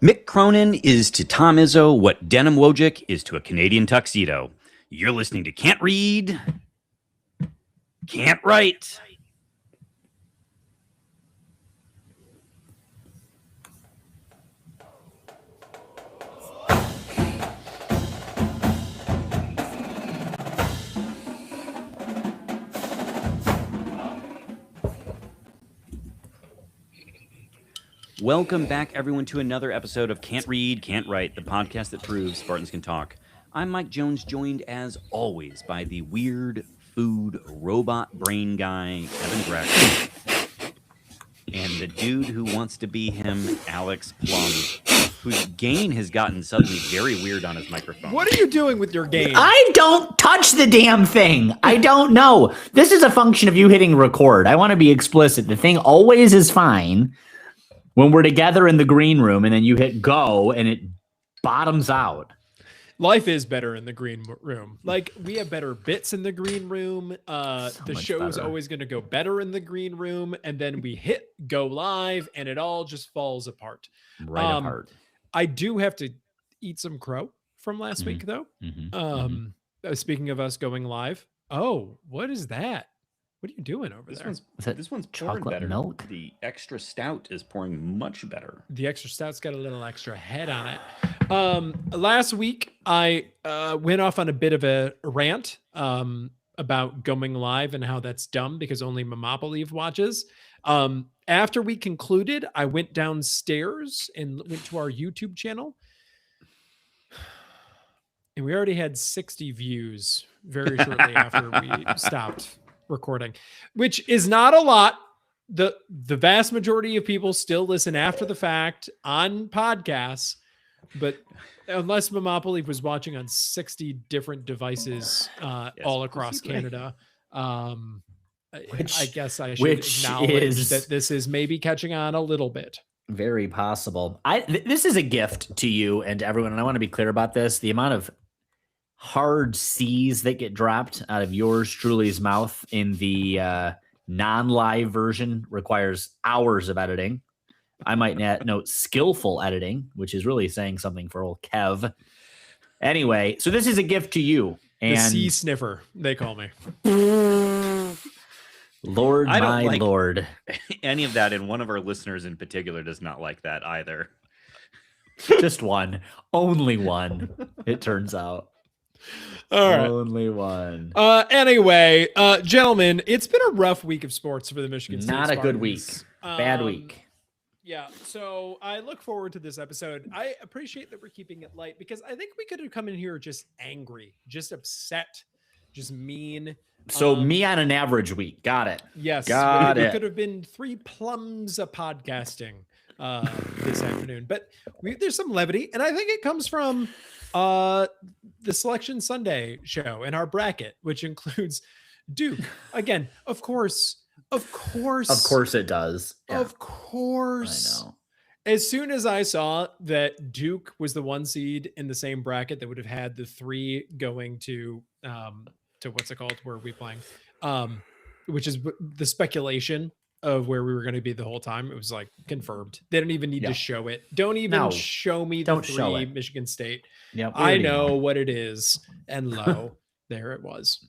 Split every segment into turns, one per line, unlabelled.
Mick Cronin is to Tom Izzo what Denim Wojcik is to a Canadian tuxedo. You're listening to Can't Read, Can't Write. Welcome back, everyone, to another episode of Can't Read, Can't Write, the podcast that proves Spartans can talk. I'm Mike Jones, joined as always by the weird food robot brain guy, Kevin Dreck, and the dude who wants to be him, Alex Plum, whose gain has gotten suddenly very weird on his microphone.
What are you doing with your gain?
I don't touch the damn thing. I don't know. This is a function of you hitting record. I want to be explicit. The thing always is fine when we're together in the green room, and then you hit go and it bottoms out.
Life is better in the green room. Like, we have better bits in the green room. The show's always going to go better in the green room. And then we hit go live and it all just falls apart.
Right apart.
I do have to eat some crow from last week, though. Speaking of us going live. Oh, what is that? What are you doing over there?
This one's pouring better.
Milk?
The extra stout is pouring much better.
The extra stout's got a little extra head on it. Last week, I went off on a bit of a rant about going live and how that's dumb because only Momopoly watches. After we concluded, I went downstairs and went to our YouTube channel. And we already had 60 views very shortly after we stopped recording, which is not a lot. The vast majority of people still listen after the fact on podcasts, but unless Momopoly was watching on 60 different devices all across Canada, I guess I should acknowledge that this is maybe catching on a little bit.
Very possible. This is a gift to you and to everyone, and I want to be clear about this. The amount of hard C's that get dropped out of yours truly's mouth in the non-live version requires hours of editing. I might note skillful editing, which is really saying something for old Kev. Anyway, so this is a gift to you. And
the C sniffer, they call me.
Lord,
I don't
my
like
Lord.
Any of that, and one of our listeners in particular does not like that either.
Just one. Only one, it turns out.
All right.
Only one.
Anyway, gentlemen, it's been a rough week of sports for the Michigan State
Not a good
Spartans.
week. Bad week.
Yeah, so I look forward to this episode. I appreciate that we're keeping it light because I think we could have come in here just angry, just upset, just mean.
So me on an average week. Got it.
Yes.
Got it.
It could have been 3 plums of podcasting this afternoon. But there's some levity, and I think it comes from the Selection Sunday show and our bracket, which includes Duke. Again, of course
it does. Yeah.
Of course.
I know.
As soon as I saw that Duke was the 1 seed in the same bracket that would have had the 3 going to what's it called? Where are we playing? Which is the speculation of where we were going to be the whole time. It was like confirmed. They don't even need to show it. Don't even show me the 3 Michigan State.
Yep,
I know what it is. And lo, there it was.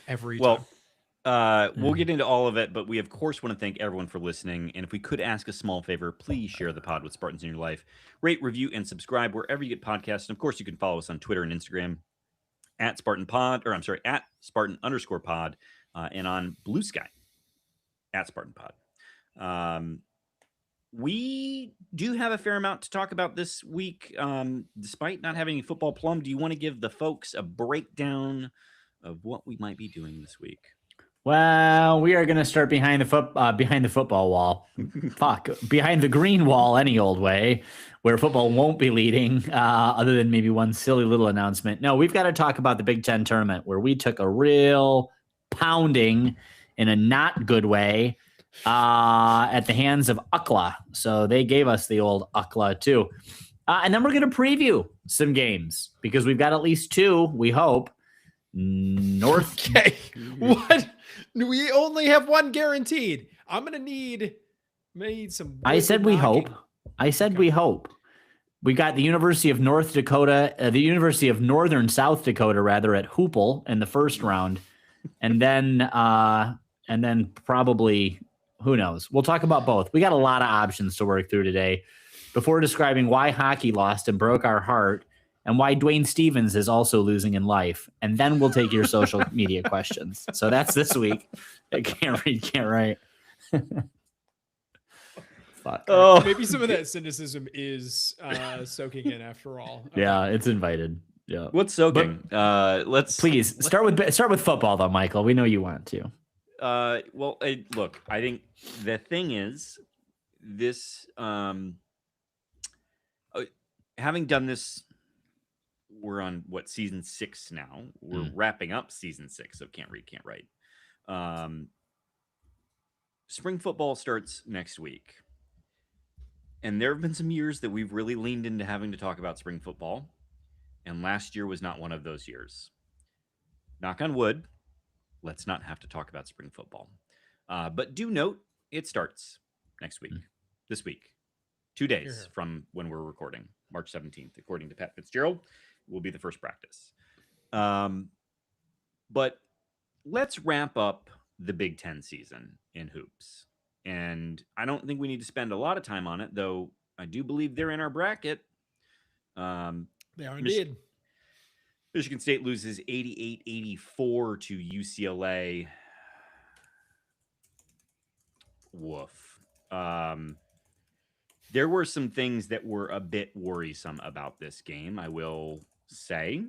Every time.
We'll get into all of it, but we of course want to thank everyone for listening. And if we could ask a small favor, please share the pod with Spartans in your life. Rate, review, and subscribe wherever you get podcasts. And of course, you can follow us on Twitter and Instagram at Spartan_pod, and on Blue Sky at Spartan Pod. We do have a fair amount to talk about this week, despite not having any football. Plum, do you want to give the folks a breakdown of what we might be doing this week?
Well, we are going to start behind the football wall. Behind the green wall any old way, where football won't be leading, other than maybe one silly little announcement. No, we've got to talk about the Big Ten tournament, where we took a real pounding in a not good way at the hands of UCLA. So they gave us the old UCLA too. And then we're going to preview some games because we've got at least 2, we hope.
Okay. What? We only have 1 guaranteed. I'm gonna need some.
I said we hope. We hope. We got the University of North Dakota, the University of Northern South Dakota, rather, at Hoople in the first round, and then probably, who knows? We'll talk about both. We got a lot of options to work through today before describing why hockey lost and broke our heart, and why Dwayne Stevens is also losing in life. And then we'll take your social media questions. So that's this week. I can't read, can't write. Fuck.
Oh,
Maybe some of that cynicism is soaking in after all. Okay.
Yeah, it's invited. Yeah.
what's soaking?
Please start with football though, Michael. We know you want to.
Well, look, I think the thing is this. Having done this, we're on season 6 now. We're wrapping up season 6 of Can't Read, Can't Write. Spring football starts next week. And there have been some years that we've really leaned into having to talk about spring football. And last year was not one of those years. Knock on wood, let's not have to talk about spring football. But do note, it starts next week, this week, 2 days from when we're recording, March 17th, according to Pat Fitzgerald, will be the first practice. But let's wrap up the Big Ten season in hoops. And I don't think we need to spend a lot of time on it, though I do believe they're in our bracket.
They are indeed.
Michigan State loses 88-84 to UCLA. Woof. There were some things that were a bit worrisome about this game, I will say.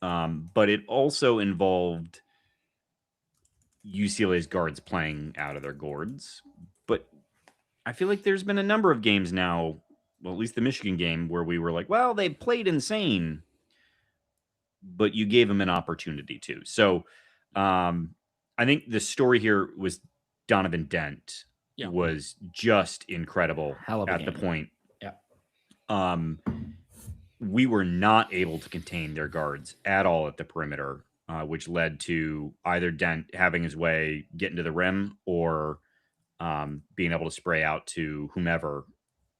But it also involved UCLA's guards playing out of their gourds. But I feel like there's been a number of games now, well, at least the Michigan game, where we were like, well, they played insane, but you gave them an opportunity to. So I think the story here was Donovan Dent was just incredible at the point.
Yeah.
We were not able to contain their guards at all at the perimeter, which led to either Dent having his way, getting to the rim, or being able to spray out to whomever.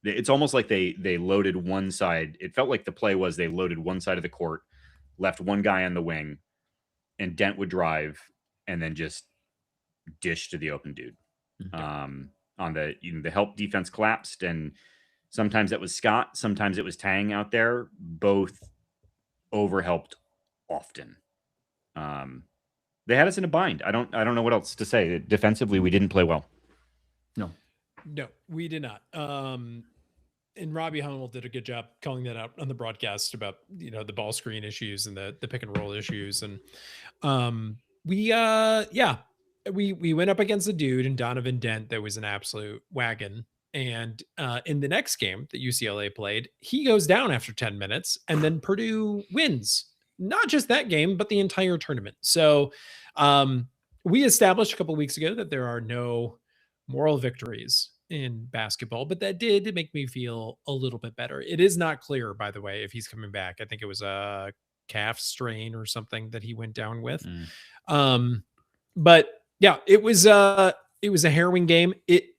It's almost like they loaded one side. It felt like the play was they loaded one side of the court, left one guy on the wing, and Dent would drive and then just dish to the open dude. On the help defense collapsed, and sometimes that was Scott, sometimes it was Tang out there. Both overhelped often. They had us in a bind. I don't know what else to say. Defensively, we didn't play well.
No, we did not. And Robbie Hummel did a good job calling that out on the broadcast about, the ball screen issues and the pick and roll issues. And we went up against a dude in Donovan Dent that was an absolute wagon. And in the next game that UCLA played, he goes down after 10 minutes, and then Purdue wins. Not just that game, but the entire tournament. So we established a couple of weeks ago that there are no moral victories in basketball, but that did make me feel a little bit better. It is not clear, by the way, if he's coming back. I think it was a calf strain or something that he went down with. But yeah, it was a harrowing game.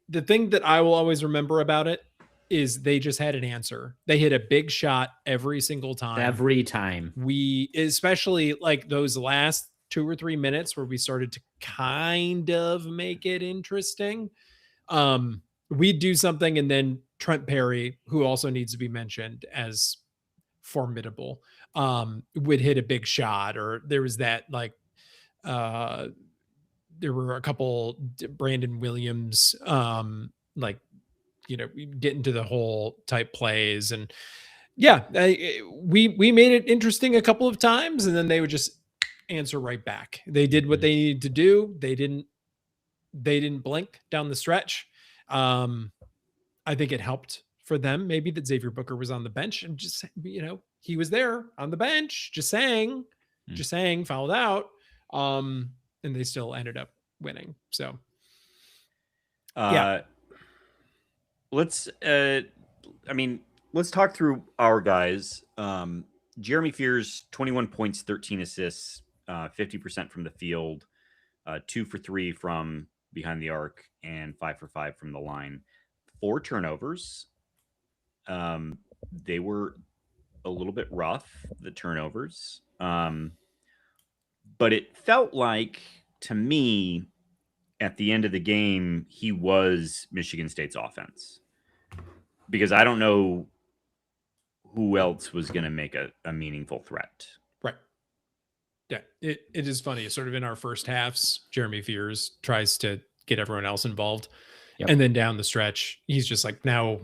The thing that I will always remember about it is they just had an answer. They hit a big shot every single time.
Every time.
We, especially like those last 2 or 3 minutes where we started to kind of make it interesting. We'd do something, and then Trent Perry, who also needs to be mentioned as formidable, would hit a big shot, or there was that there were a couple Brandon Williams, get into the hole type plays. And we made it interesting a couple of times, and then they would just answer right back. They did what they needed to do. They didn't blink down the stretch. I think it helped for them maybe that Xavier Booker was on the bench, and just, he was there on the bench, just saying, fouled out. And they still ended up winning. So
let's talk through our guys. Jeremy Fears, 21 points, 13 assists, 50% from the field, 2 for 3 from behind the arc, and 5 for 5 from the line. 4 turnovers. they were a little bit rough, the turnovers. But it felt like, to me, at the end of the game, he was Michigan State's offense. Because I don't know who else was going to make a meaningful threat.
Right. Yeah, it is funny. Sort of in our first halves, Jeremy Fears tries to get everyone else involved.
Yep.
And then down the stretch, he's just like, no,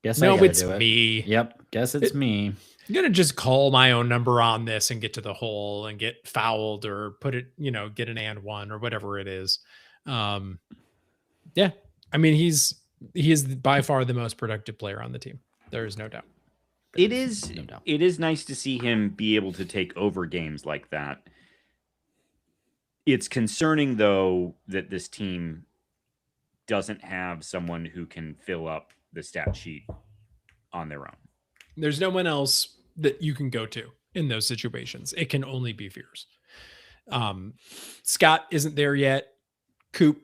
Guess
it's me.
Yep. Guess it's me.
I'm going to just call my own number on this and get to the hole and get fouled or put it, get an and one or whatever it is. Yeah. I mean, he is by far the most productive player on the team. There is no doubt.
It is nice to see him be able to take over games like that. It's concerning, though, that this team doesn't have someone who can fill up the stat sheet on their own.
There's no one else that you can go to in those situations. It can only be Fears. Scott isn't there yet. Coop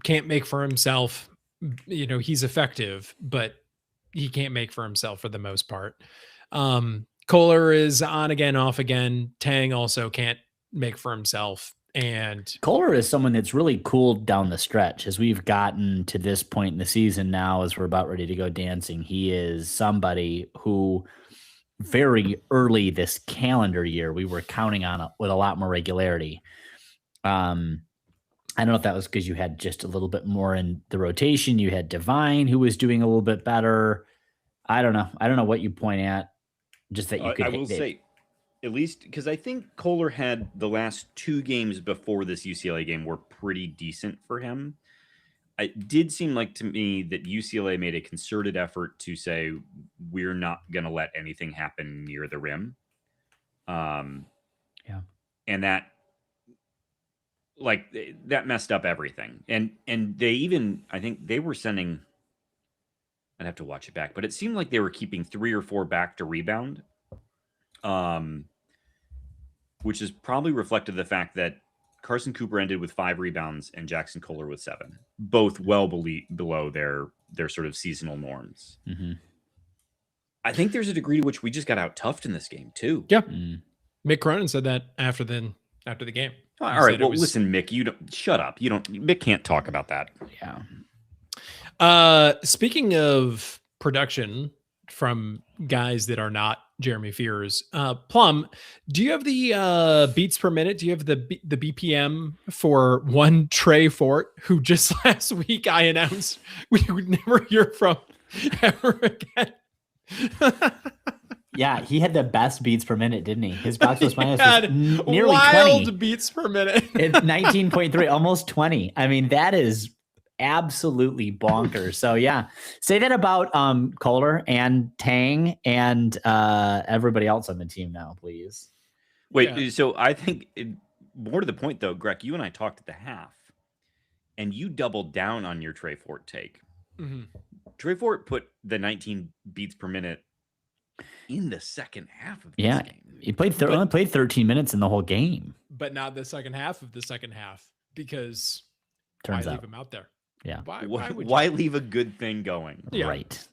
can't make for himself. He's effective, but he can't make for himself for the most part. Kohler is on again, off again. Tang also can't make for himself. And
Kohler is someone that's really cooled down the stretch as we've gotten to this point in the season now, as we're about ready to go dancing. He is somebody who very early this calendar year, we were counting on with a lot more regularity. I don't know if that was because you had just a little bit more in the rotation. You had Divine, who was doing a little bit better. I don't know what you point at. Just that you could.
I will say, at least because I think Kohler had the last two games before this UCLA game were pretty decent for him. It did seem like to me that UCLA made a concerted effort to say, we're not going to let anything happen near the rim. And that messed up everything. And they even, I think they were sending, I'd have to watch it back, but it seemed like they were keeping 3 or 4 back to rebound. Which is probably reflective of the fact that Carson Cooper ended with 5 rebounds and Jackson Kohler with 7, both well below their sort of seasonal norms.
Mm-hmm.
I think there's a degree to which we just got out toughed in this game too.
Yeah. Mick Cronin said that after the game.
All right. Well, listen, Mick, you don't shut up. Mick can't talk about that.
Yeah.
Speaking of production from guys that are not Jeremy Fears, Plum, do you have the beats per minute? Do you have the BPM for one Trey Fort, who just last week I announced we would never hear from ever again?
Yeah, he had the best beats per minute, didn't he? His box plus minus was nearly
wild
20
beats per minute.
It's 19.3, almost 20. I mean, that is absolutely bonkers. So yeah, say that about Kohler and Tang and everybody else on the team now, please.
Wait, so I think more to the point though, Greg, you and I talked at the half, and you doubled down on your Trey Fort take.
Mm-hmm.
Trey Fort put the 19 beats per minute in the second half of this game.
He only played 13 minutes in the whole game,
but not the second half of the second half, because
turns
why
out
leave him out there?
Yeah.
Why leave a good thing going?
Yeah.
Right.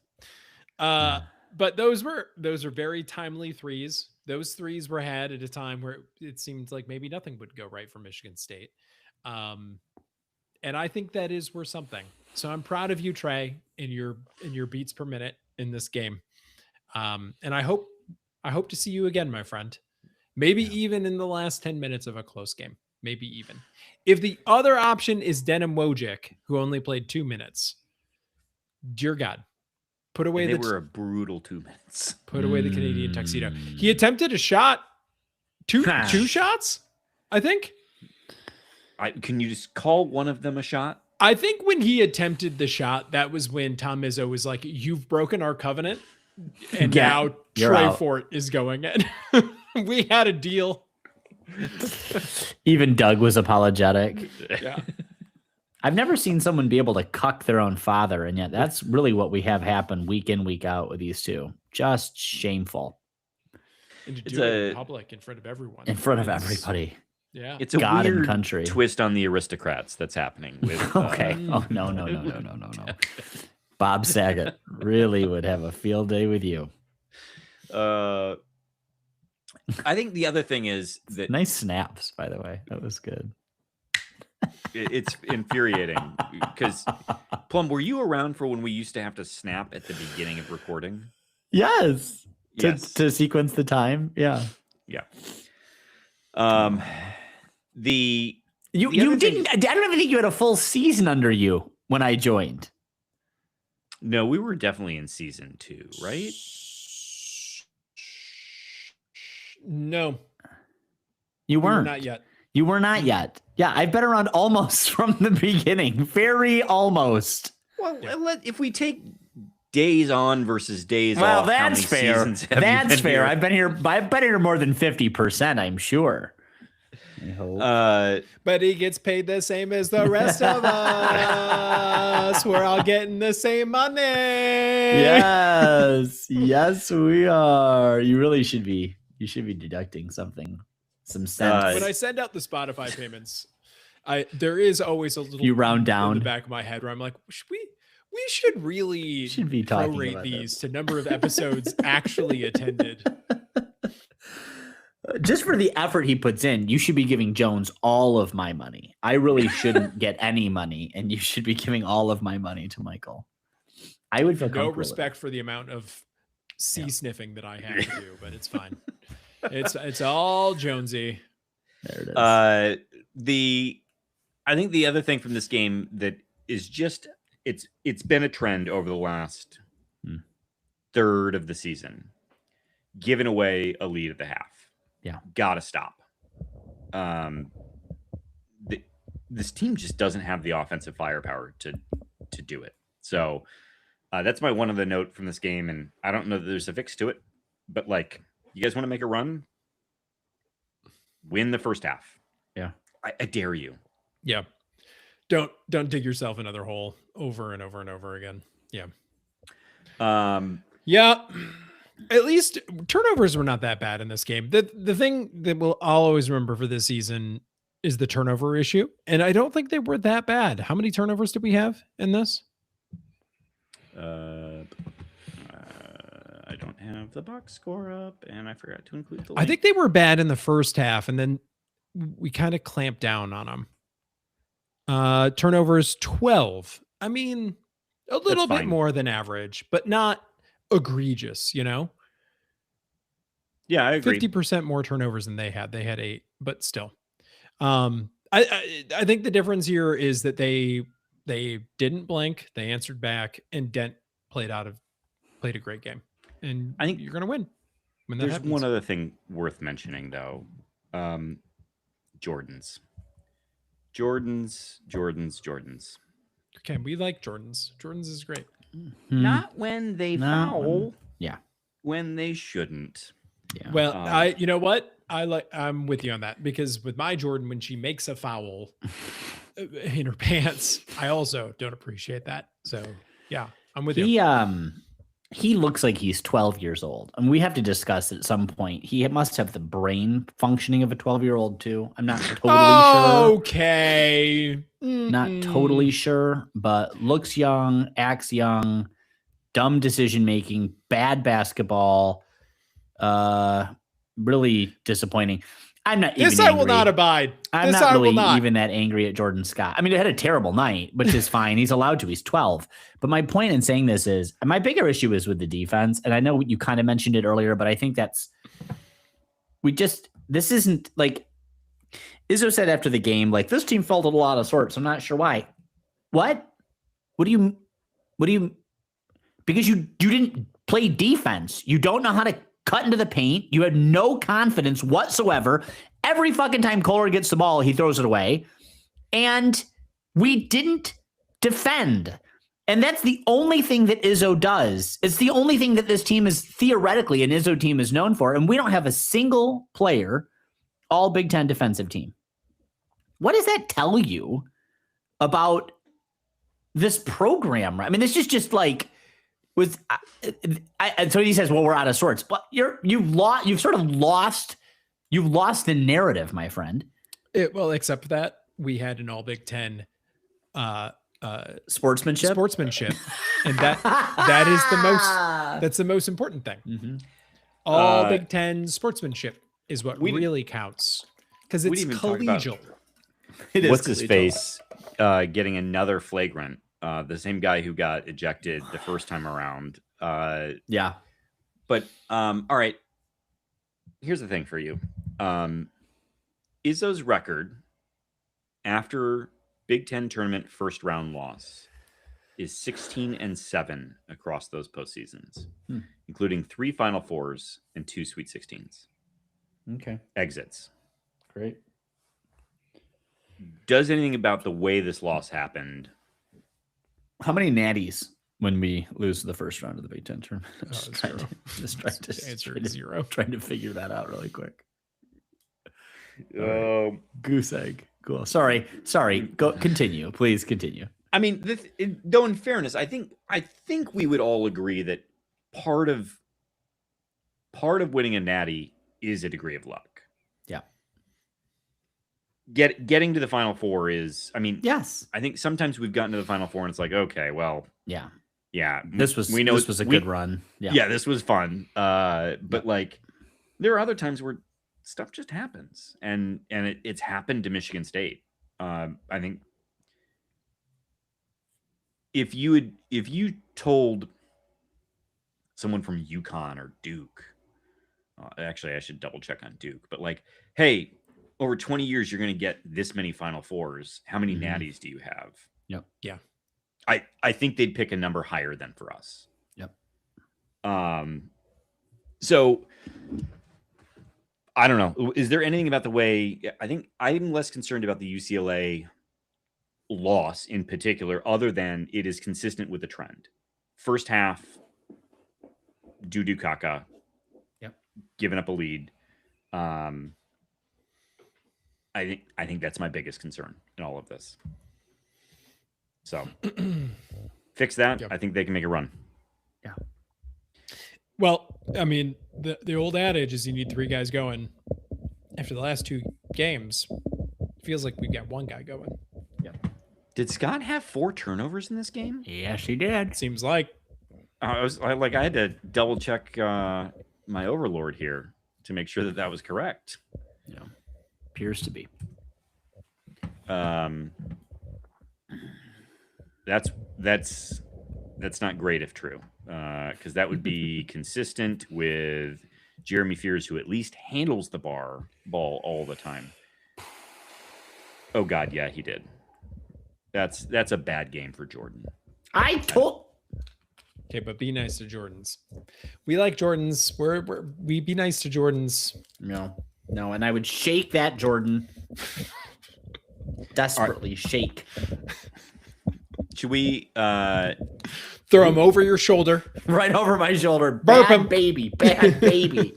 But those are very timely threes. Those threes were had at a time where it seemed like maybe nothing would go right for Michigan State. And I think that is worth something. So I'm proud of you, Trey, in your beats per minute in this game. And I hope to see you again, my friend. Maybe even in the last 10 minutes of a close game. Maybe even. If the other option is Denim Wojcik, who only played 2 minutes, dear God, put away
they were a brutal 2 minutes.
Put away the Canadian tuxedo. He attempted a shot, two shots, I think.
Can you just call one of them a shot?
I think when he attempted the shot, that was when Tom Izzo was like, "You've broken our covenant, and now Trey Fort is going in." We had a deal.
Even Doug was apologetic.
Yeah.
I've never seen someone be able to cuck their own father, and yet that's really what we have happen week in, week out with these two. Just shameful.
And to do it in public, in front of everyone.
In front of everybody.
Yeah.
It's a
God
weird
and country
twist on the aristocrats that's happening. With,
okay. Oh, no. Bob Saget really would have a field day with you.
I think the other thing is that
Nice snaps, by the way. That was good.
it's infuriating because Plum, were you around for when we used to have to snap at the beginning of recording?
Yes.
Yes.
To sequence the time. Yeah.
Yeah.
You
The
you
other thing-
didn't. I don't even think you had a full season under you when I joined.
No, we were definitely in season 2, right?
No,
You
we were
weren't.
not yet.
You were not yet. Yeah, I've been around almost from the beginning. Very almost.
Well, if we take days on versus days
Well,
off, how
that's
many
fair.
seasons have you
That's
been
fair.
here?
I've been here more than 50%, I'm sure. I hope.
But he gets paid the same as the rest of us. We're all getting the same money.
Yes. Yes, we are. You really should be. You should be deducting something. Some sense.
When I send out the Spotify payments, there is always a little
You round
in
down.
the back of my head where I'm like, we should really
Should be talking
prorate
about
these to number of episodes actually attended.
Just for the effort he puts in, you should be giving Jones all of my money. I really shouldn't get any money, and you should be giving all of my money to Michael. I would feel
No
comfortable with
respect for the amount of sea sniffing that I have to do, but it's fine. It's all Jonesy.
that. There it is.
I think the other thing from this game that is just it's been a trend over the last third of the season, giving away a lead at the half.
Yeah,
gotta stop. This team just doesn't have the offensive firepower to do it. So that's my one other note from this game, and I don't know that there's a fix to it, but like, you guys want to make a run? Win the first half.
Yeah,
I dare you.
Yeah. Don't dig yourself another hole over and over and over again. Yeah. Yeah. At least turnovers were not that bad in this game. The thing that I'll always remember for this season is the turnover issue. And I don't think they were that bad. How many turnovers did we have in this?
I don't have the box score up, and I forgot to include the link.
I think they were bad in the first half, and then we kind of clamped down on them. Turnovers 12. I mean, a little bit
fine.
more than average, but not egregious,
Yeah, I agree.
50% more turnovers than they had. They had 8, but still. I think the difference here is that they didn't blink, they answered back, and Dent played a great game. And
I think
you're gonna win when that
There's
happens.
one other thing worth mentioning, though. Jordans.
Okay, we like Jordans. Jordans is great.
Not when they
No,
foul.
yeah.
When they shouldn't.
Yeah.
Well, you know what? I'm with you on that, because with my Jordan, when she makes a foul in her pants, I also don't appreciate that. So yeah, I'm with you.
He looks like he's 12 years old. And we have to discuss at some point. He must have the brain functioning of a 12-year-old too. I'm not totally sure.
Okay.
Not totally sure, but looks young, acts young, dumb decision making, bad basketball. Really disappointing. I'm not
This
even
I will
angry.
not abide.
I'm
This
not
I
really
will not.
even that angry at Jordan Scott. I mean, he had a terrible night, which is fine. He's allowed to. He's 12. But my point in saying this is my bigger issue is with the defense. And I know you kind of mentioned it earlier, but I think this isn't like Izzo said after the game, like, this team felt a little out of sorts. I'm not sure why. What do you, because you didn't play defense. You don't know how to cut into the paint. You had no confidence whatsoever. Every fucking time Kohler gets the ball, he throws it away. And we didn't defend. And that's the only thing that Izzo does. It's the only thing that this team is theoretically an Izzo team is known for. And we don't have a single player, all Big Ten defensive team. What does that tell you about this program? I mean, this is just like, so he says, well, we're out of sorts, but you've sort of lost the narrative, my friend.
Well, except that we had an all Big Ten
Sportsmanship.
and that's the most important thing.
Mm-hmm.
All Big Ten sportsmanship is what
we
really counts because
we
it's
didn't even talk about-
collegial.
It is
What's his
collegial.
face getting another flagrant? The same guy who got ejected the first time around.
Yeah.
But all right. Here's the thing for you. Izzo's record after Big Ten tournament first round loss is 16-7 across those postseasons, including 3 Final Fours and 2 Sweet 16s.
Okay.
Exits.
Great.
Does anything about the way this loss happened?
How many natties when we lose the first round of the Big Ten tournament?
Zero. Answer is zero.
Trying to figure that out really quick.
Um,
Goose egg. Cool. Sorry. Go. Continue. Please continue.
I mean, though, in fairness, I think we would all agree that part of winning a natty is a degree of luck.
Yeah.
Getting to the Final Four is, I mean,
Yes.
I think sometimes we've gotten to the Final Four and it's like, okay, well,
Yeah.
yeah,
This was a good run.
Yeah, this was fun. But like, there are other times where stuff just happens, and it's happened to Michigan State. I think if you told someone from UConn or Duke, actually I should double check on Duke, but like, hey, over 20 years you're going to get this many Final Fours. How many natties do you have?
Yep.
Yeah.
I think they'd pick a number higher than for us.
Yep.
So I don't know. Is there anything about the way? I think I'm less concerned about the UCLA loss in particular, other than it is consistent with the trend. First half, Dudu Kaka, giving up a lead. I think that's my biggest concern in all of this. So fix that.
Yep.
I think they can make a run.
Yeah.
Well, I mean, the old adage is you need 3 guys going. After the last 2 games, it feels like we've got 1 guy going.
Did Scott have 4 turnovers in this game?
Yeah, she did.
Seems like.
I had to double check my overlord here to make sure that was correct.
Yeah. Appears to be.
That's not great if true, because that would be consistent with Jeremy Fears, who at least handles the ball all the time. Oh God, yeah, he did. That's a bad game for Jordan.
I told.
Okay, but be nice to Jordans. We like Jordans. We be nice to Jordans.
No, and I would shake that Jordan. Desperately shake.
Should we
Throw him over your shoulder.
Right over my shoulder.
Burp
Bad
him.
baby. Bad baby.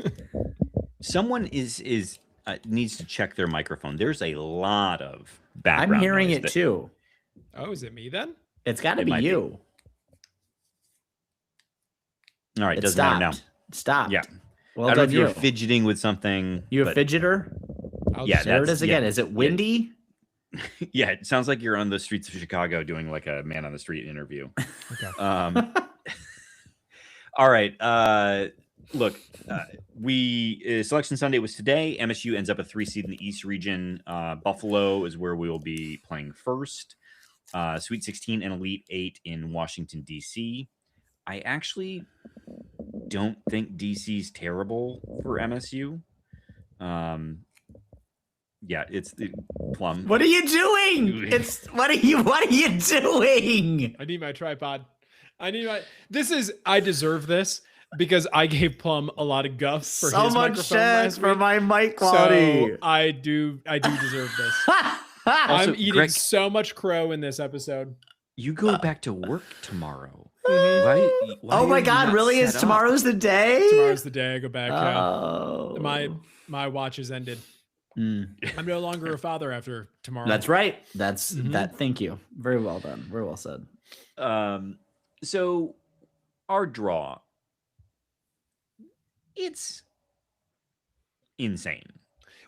someone is needs to check their microphone. There's a lot of background
I'm hearing
noise
it too.
Oh, is it me then?
It's got to
It
be
might be.
you.
All right,
It
doesn't matter now.
Stop.
Yeah.
Well
I don't know
done,
if you were
you.
fidgeting with something.
You a
but-
fidgeter?
Yeah,
There it
that's-
is again.
yeah,
Is it windy?
Yeah, it sounds like you're on the streets of Chicago doing like a man on the street interview.
Okay.
All right. Look, Selection Sunday was today. MSU ends up a 3 seed in the East region. Buffalo is where we will be playing first. Sweet 16 and Elite 8 in Washington, D.C. I actually don't think DC's terrible for MSU. Yeah, it's the Plum.
What are you doing? What are you doing?
I need my tripod. I deserve this because I gave Plum a lot of guff for
So
his
much
microphone
shit
last
for
week.
my mic quality.
So I do deserve this.
Also,
I'm eating
Greg-
so much crow in this episode.
You go back to work tomorrow.
Mhm.
Why
Oh
are
my
you
God!
not
Really? Is
set up?
tomorrow's the day?
Tomorrow's the day I go back.
Oh.
My watch is ended.
Mm.
I'm no longer a father after tomorrow.
That's right. That's
Mhm.
that. Thank you. Very well done. Very well said.
So our draw, it's insane.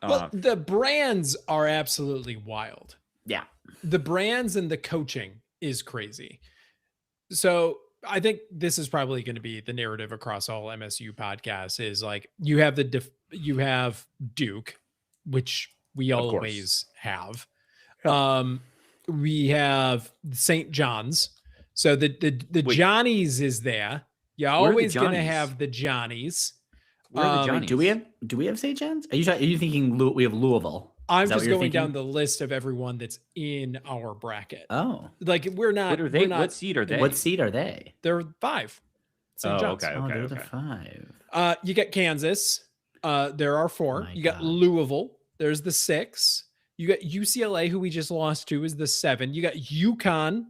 Well, the brands are absolutely wild.
Yeah.
The brands and the coaching is crazy. So I think this is probably going to be the narrative across all MSU podcasts is like you have you have Duke, which we
Of course.
always have. We have St. John's. So the
Wait.
Johnnies is there. You're
are the
always going to
Johnnies?
have the Johnnies.
Where are the
Um,
Johnnies?
Do we have St. John's? Are you thinking we have Louisville?
I'm
Is that
just
what you're
going down
thinking?
the list of everyone that's in our bracket.
Oh,
Like we're not.
What are they?
We're not,
What seed are they?
what seed are they?
They're 5. St.
Oh,
John's.
okay.
Oh, they're the 5.
You got Kansas. There are 4.
My
You got
God.
Louisville. There's the 6. You got UCLA, who we just lost to, is the 7. You got UConn,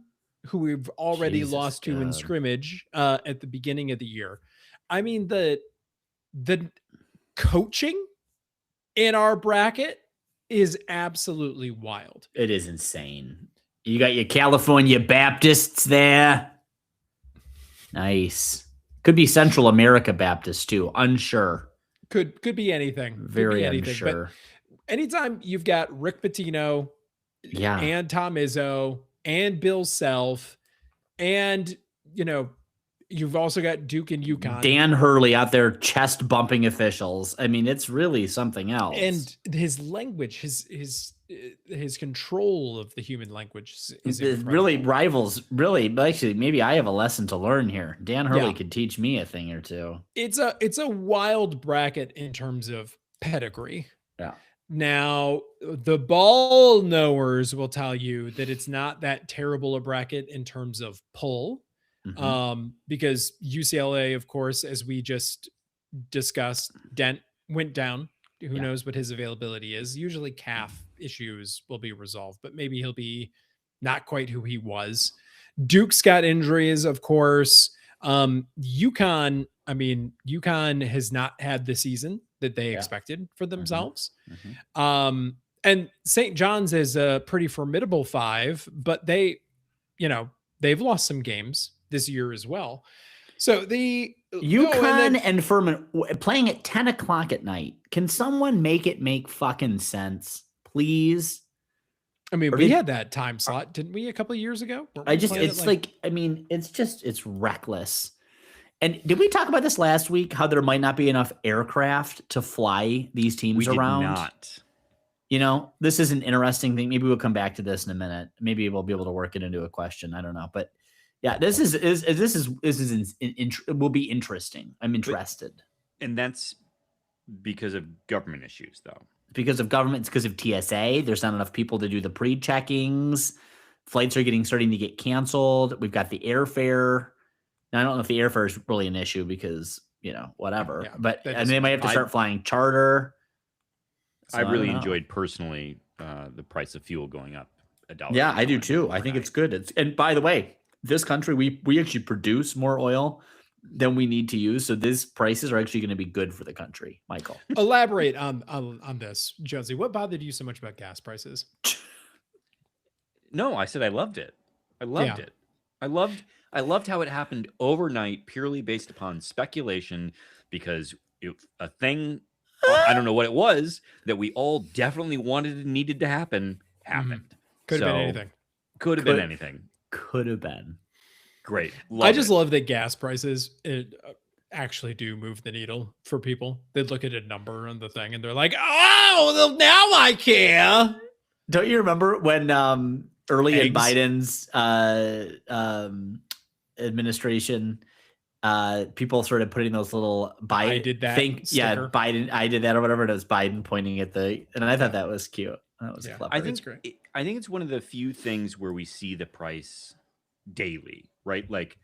who we've already
Jesus
lost to in
God.
scrimmage at the beginning of the year. I mean, the coaching in our bracket is absolutely wild.
It is insane. You got your California Baptists there. Nice. Could be Central America Baptists too. Unsure.
Could be anything. Could be
Very
anything. But
unsure.
anytime you've got Rick Pitino
Yeah.
and Tom Izzo and Bill Self, and you've also got Duke and UConn.
Dan Hurley out there chest bumping officials. I mean, it's really something else.
And his language, his control of the human language is
it really rivals. Really, actually, maybe I have a lesson to learn here. Dan Hurley
Yeah.
could teach me a thing or two.
It's a wild bracket in terms of pedigree.
Yeah.
Now, the ball knowers will tell you that it's not that terrible a bracket in terms of pull.
Mhm.
Because UCLA, of course, as we just discussed, Dent went down. Who
Yeah.
knows what his availability is? Usually calf issues will be resolved, but maybe he'll be not quite who he was. Duke's got injuries, of course. UConn has not had the season that they
Yeah.
expected for themselves.
Mhm.
And St. John's is a pretty formidable 5, but they've lost some games this year as well. So
UConn and Furman playing at 10 o'clock at night. Can someone make it make fucking sense, please?
I mean,
or
we
did-
had that time slot, didn't we, a couple of years ago? Weren't we playing it
it's reckless. And did we talk about this last week? How there might not be enough aircraft to fly these teams
We did
around?
not.
This is an interesting thing. Maybe we'll come back to this in a minute. Maybe we'll be able to work it into a question. I don't know, but yeah, this will be interesting. I'm interested
And that's because of government issues, though.
because of government. It's because of TSA. There's not enough people to do the pre-checkings. Flights are starting to get canceled. We've got the airfare. Now, I don't know if the airfare is really an issue because whatever.
Yeah,
but
that
and they might have to
I-
start flying charter. So
I really
don't know.
enjoyed personally the price of fuel going up $1.
Yeah,
a
I do
gallon
too. I think
overnight.
it's good. And by the way, this country, we actually produce more oil than we need to use. So these prices are actually going to be good for the country, Michael.
Elaborate on this, Jonesy. What bothered you so much about gas prices?
No, I said I loved it. I loved
Yeah.
it. I loved how it happened overnight, purely based upon speculation, because a thing, I don't know what it was, that we all definitely wanted and needed to happen happened.
Could have been
So,
anything.
Could have been
Could-
anything.
Could have been.
Great.
I just love that gas prices actually do move the needle for people. They look at a number on the thing and they're like, "Oh, well, now I care."
Don't you remember when early in
Eggs.
Biden's administration, people started putting those little
I did that sticker.
Biden, I did that or whatever. And it was Biden pointing at and I thought that was cute. That was
Yeah.
clever.
I think
It's great.
I think it's one of the few things where we see the price daily, right? Like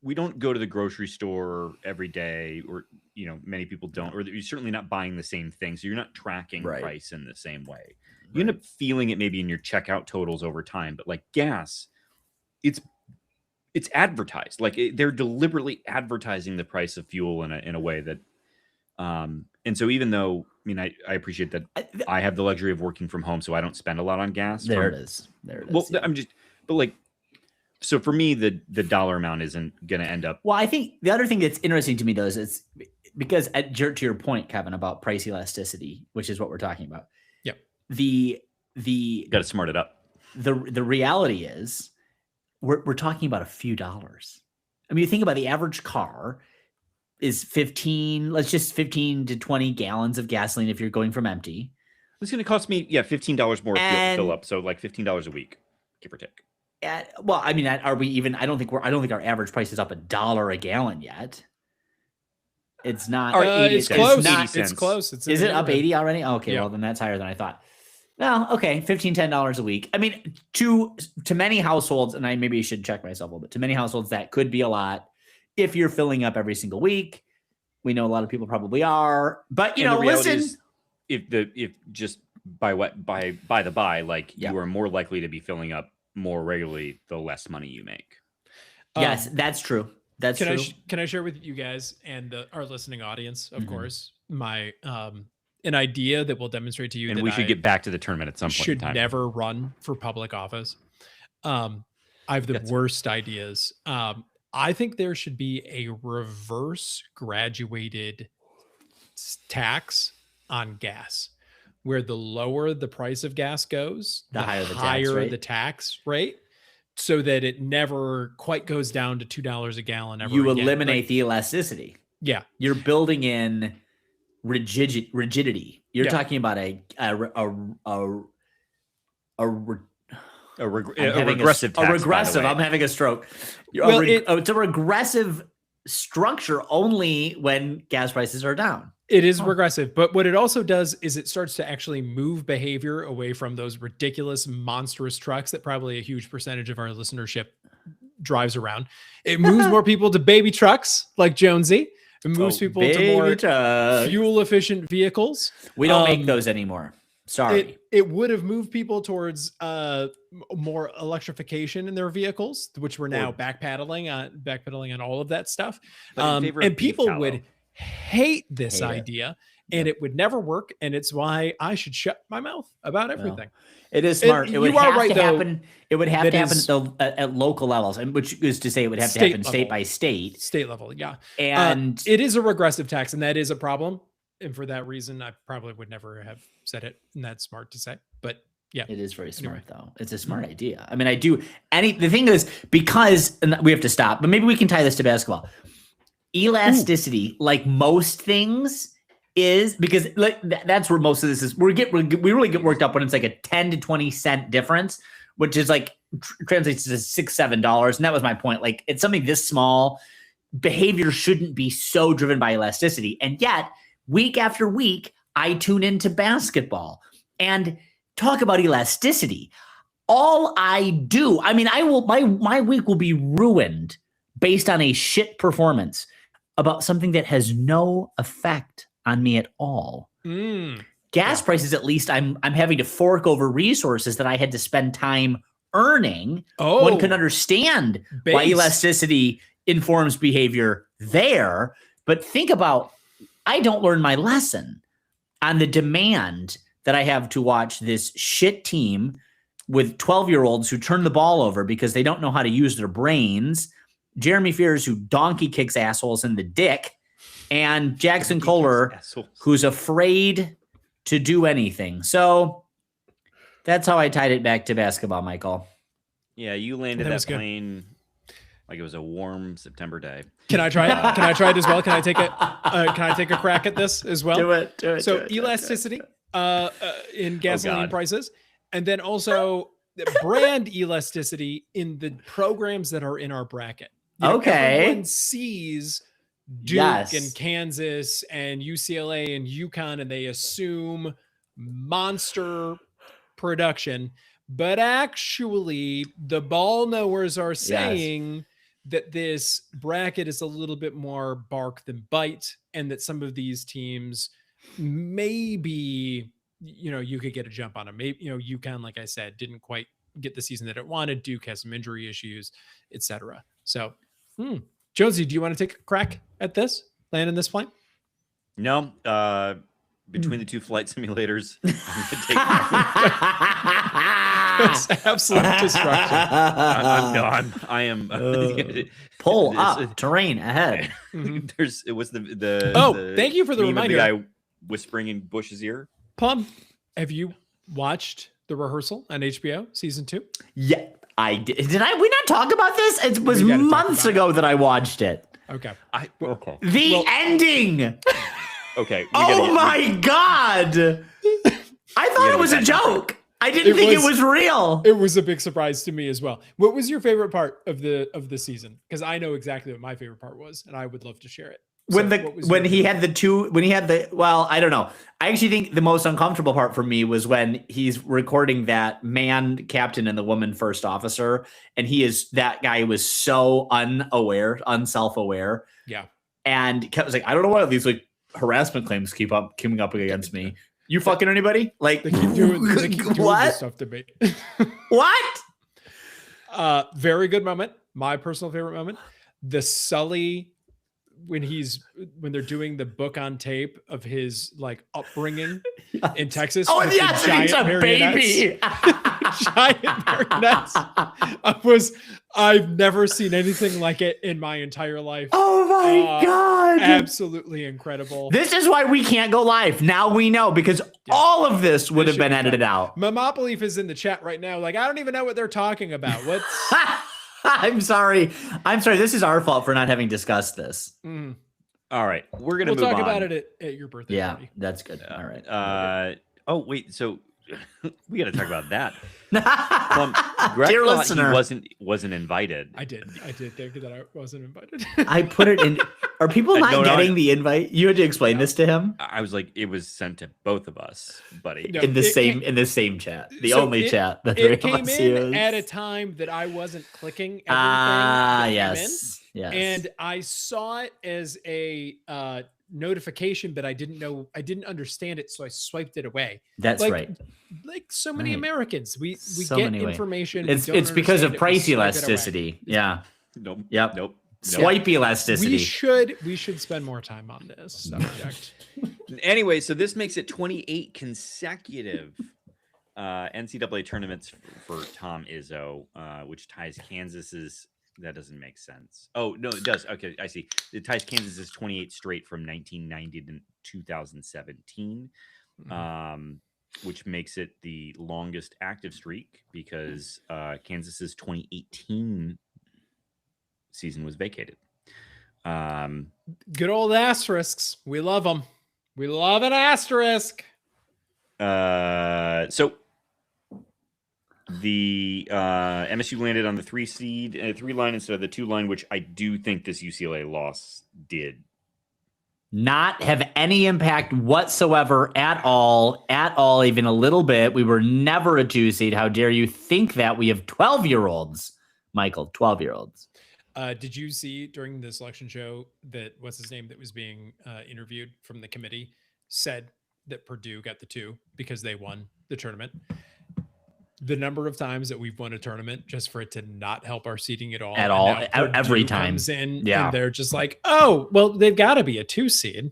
we don't go to the grocery store every day, or many people don't, or you're certainly not buying the same thing, so you're not tracking
Right.
price in the same way. You end up feeling it maybe in your checkout totals over time, but like gas, it's advertised. Like they're deliberately advertising the price of fuel in a way that, and so even though I appreciate that I have the luxury of working from home, so I don't spend a lot on gas.
There it is.
Well,
Yeah.
but like, so for me, the dollar amount isn't going to end up.
Well, I think the other thing that's interesting to me though is it's because to your point, Kevin, about price elasticity, which is what we're talking about.
Yep.
The
Got to smart it up.
the reality is we're talking about a few dollars. I mean, you think about the average car is 15 to 20 gallons of gasoline if you're going from empty.
It's going to cost me, $15 more to
And-
fill up. So like $15 a week, give or take.
Well, I mean, are we even? I don't think our average price is up $1 a gallon yet. It's not.
Or 80
It's
cents.
close.
80
It's
cents.
close. It's in
Is
the
it up
neighborhood.
80 already? Okay,
Yeah.
well then that's higher than I thought. Well, okay, $15-10 a week. I mean, to many households, and I maybe should check myself a little bit. To many households, that could be a lot if you're filling up every single week. We know a lot of people probably are, but
And the reality
listen.
is, if just by the by, like
Yeah.
you are more likely to be filling up more regularly the less money you make.
Yes, that's true. That's
Can
true.
can I share with you guys and our listening audience, of
Mhm.
course, my an idea that will demonstrate to you
And
that
we should
I
get back to the tournament at some point in
should
time.
never run for public office. I have the
That's-
worst ideas. I think there should be a reverse graduated tax on gas, where the lower the price of gas goes,
The higher the tax rate.
the tax rate, so that it never quite goes down to $2 a gallon. Ever
You
again.
eliminate
Like,
the elasticity.
yeah,
You're building in rigidity. You're
Yeah.
talking about a
A
I'm having
regressive tax.
A
by the
regressive.
way.
I'm having a stroke.
Well,
It's a regressive structure only when gas prices are down.
it is
Huh.
regressive. But what it also does is it starts to actually move behavior away from those ridiculous, monstrous trucks that probably a huge percentage of our listenership drives around. It moves more people to baby trucks like Jonesy. It moves people to more fuel efficient vehicles.
We don't make
um,
those anymore. Sorry.
It would have moved people towards more electrification in their vehicles, which we're now
Or-
backpedaling on all of that stuff.
But in favor of
And
beef
people
tallow.
would hate this
Hate it.
idea, and it would never work. And it's why I should shut my mouth about everything.
It is smart. It
you
would
are
have
right,
to
though.
happen. It would have
That
to happen
is-
at local levels, and which is to say, it would have to
State
happen state
level.
by state.
State level, yeah.
And
It is a regressive tax, and that is a problem. And for that reason, I probably would never have said it. And that's smart to say. But yeah,
it is very smart,
Anyway.
though. It's a smart idea. I mean, I do. The thing is, because and we have to stop, but maybe we can tie this to basketball. Elasticity, like most things, is because like that's where most of this is. We really get worked up when it's like a 10 to 20 cent difference, which is like translates to $6-7. And that was my point. Like it's something this small. Behavior shouldn't be so driven by elasticity, and yet week after week, I tune into basketball and talk about elasticity. All I do, I mean, my week will be ruined based on a shit performance about something that has no effect on me at all. Gas prices, at least I'm having to fork over resources that I had to spend time earning.
Oh,
One can understand why
base.
elasticity informs behavior there, but think about, I don't learn my lesson on the demand that I have to watch this shit team with 12-year-olds who turn the ball over because they don't know how to use their brains, Jeremy Fears who donkey kicks assholes in the dick, and Jackson Kohler
Assholes.
who's afraid to do anything. So that's how I tied it back to basketball, Michael.
Yeah, you landed
That
that
was good.
plane like it was a warm September day.
Can I try it? Can I try it as well? Can I take a crack at this as well?
Do it.
So elasticity in gasoline
God.
prices, and then also the brand elasticity in the programs that are in our bracket.
Okay.
Everyone sees Duke
Yes.
and Kansas and UCLA and UConn, and they assume monster production, but actually the ball knowers are saying that this bracket is a little bit more bark than bite, and that some of these teams maybe, you could get a jump on them. Maybe, UConn, like I said, didn't quite get the season that it wanted. Duke has some injury issues, etc. So, Jonesy, do you want to take a crack at this? Land in this plane?
No, between the two flight simulators, I'm gonna take
It's absolute destruction.
I'm gone. I am.
Pull
This-
up terrain ahead.
Mhm.
It was the.
Oh,
the
thank you for the
meme of
reminder.
The guy whispering in Bush's ear.
Plum, have you watched the rehearsal on HBO season 2?
Yeah, I did. We not talk about this? It was
We gotta talk
months
about
ago that I watched it.
Okay.
Okay.
The ending.
Okay.
Oh my God. I thought it was a joke. I didn't think it was real.
It was a big surprise to me as well. What was your favorite part of the season? Because I know exactly what my favorite part was, and I would love to share it.
When he had well, I don't know. I actually think the most uncomfortable part for me was when he's recording that man captain and the woman first officer, and that guy was so unself-aware.
Yeah.
And was like, I don't know why these like harassment claims keep coming up against me. You fucking anybody? Like
They keep doing
what?
this stuff to me.
What?
Very good moment. My personal favorite moment. The Sully when they're doing the book on tape of his like upbringing in Texas.
Oh,
with
yes,
the
he's a baby.
Giant marionettes. I've never seen anything like it in my entire life.
Oh my God.
Absolutely incredible.
This is why we can't go live. Now we know, because all of this would have been edited out.
Mamapaleaf is in the chat right now. Like, I don't even know what they're talking about. What's
I'm sorry. This is our fault for not having discussed this.
All right. We're going to move on.
We'll talk about it at your birthday party.
That's good. All right.
Oh, wait. So we got to talk about that. Greg
Dear
thought
listener,
he wasn't invited.
I did think that I wasn't invited.
I put it in. Are people not getting the invite? You had to explain this to him.
I was like, it was sent to both of us, buddy.
In the same chat, the only chat.
It came in at a time that I wasn't clicking everything.
Yes.
And I saw it as a notification, but I didn't understand it, so I swiped it away.
That's right.
Like so many Americans, we
So
get
many
information.
It's because of price elasticity. Yeah.
Nope.
Yep.
Nope.
Swipe elasticity.
We should spend more time on this subject.
Anyway, so this makes it 28 consecutive NCAA tournaments for Tom Izzo, which ties Kansas's. That doesn't make sense. Oh, no, it does. Okay, I see. It ties Kansas's 28 straight from 1990 to 2017, which makes it the longest active streak because Kansas's 2018 season was vacated.
Good old asterisks. We love them. We love an asterisk.
So the MSU landed on the 3 line instead of the 2 line, which I do think this UCLA loss did
not have any impact whatsoever at all, even a little bit. We were never a 2 seed. How dare you think that? We have 12-year-olds, Michael, 12-year-olds.
Did you see during the selection show that what's his name that was being interviewed from the committee said that Purdue got the 2 because they won the tournament? The number of times that we've won a tournament just for it to not help our seeding at all.
Every time.
Comes in, and they're just like, oh, well, they've got to be a 2 seed.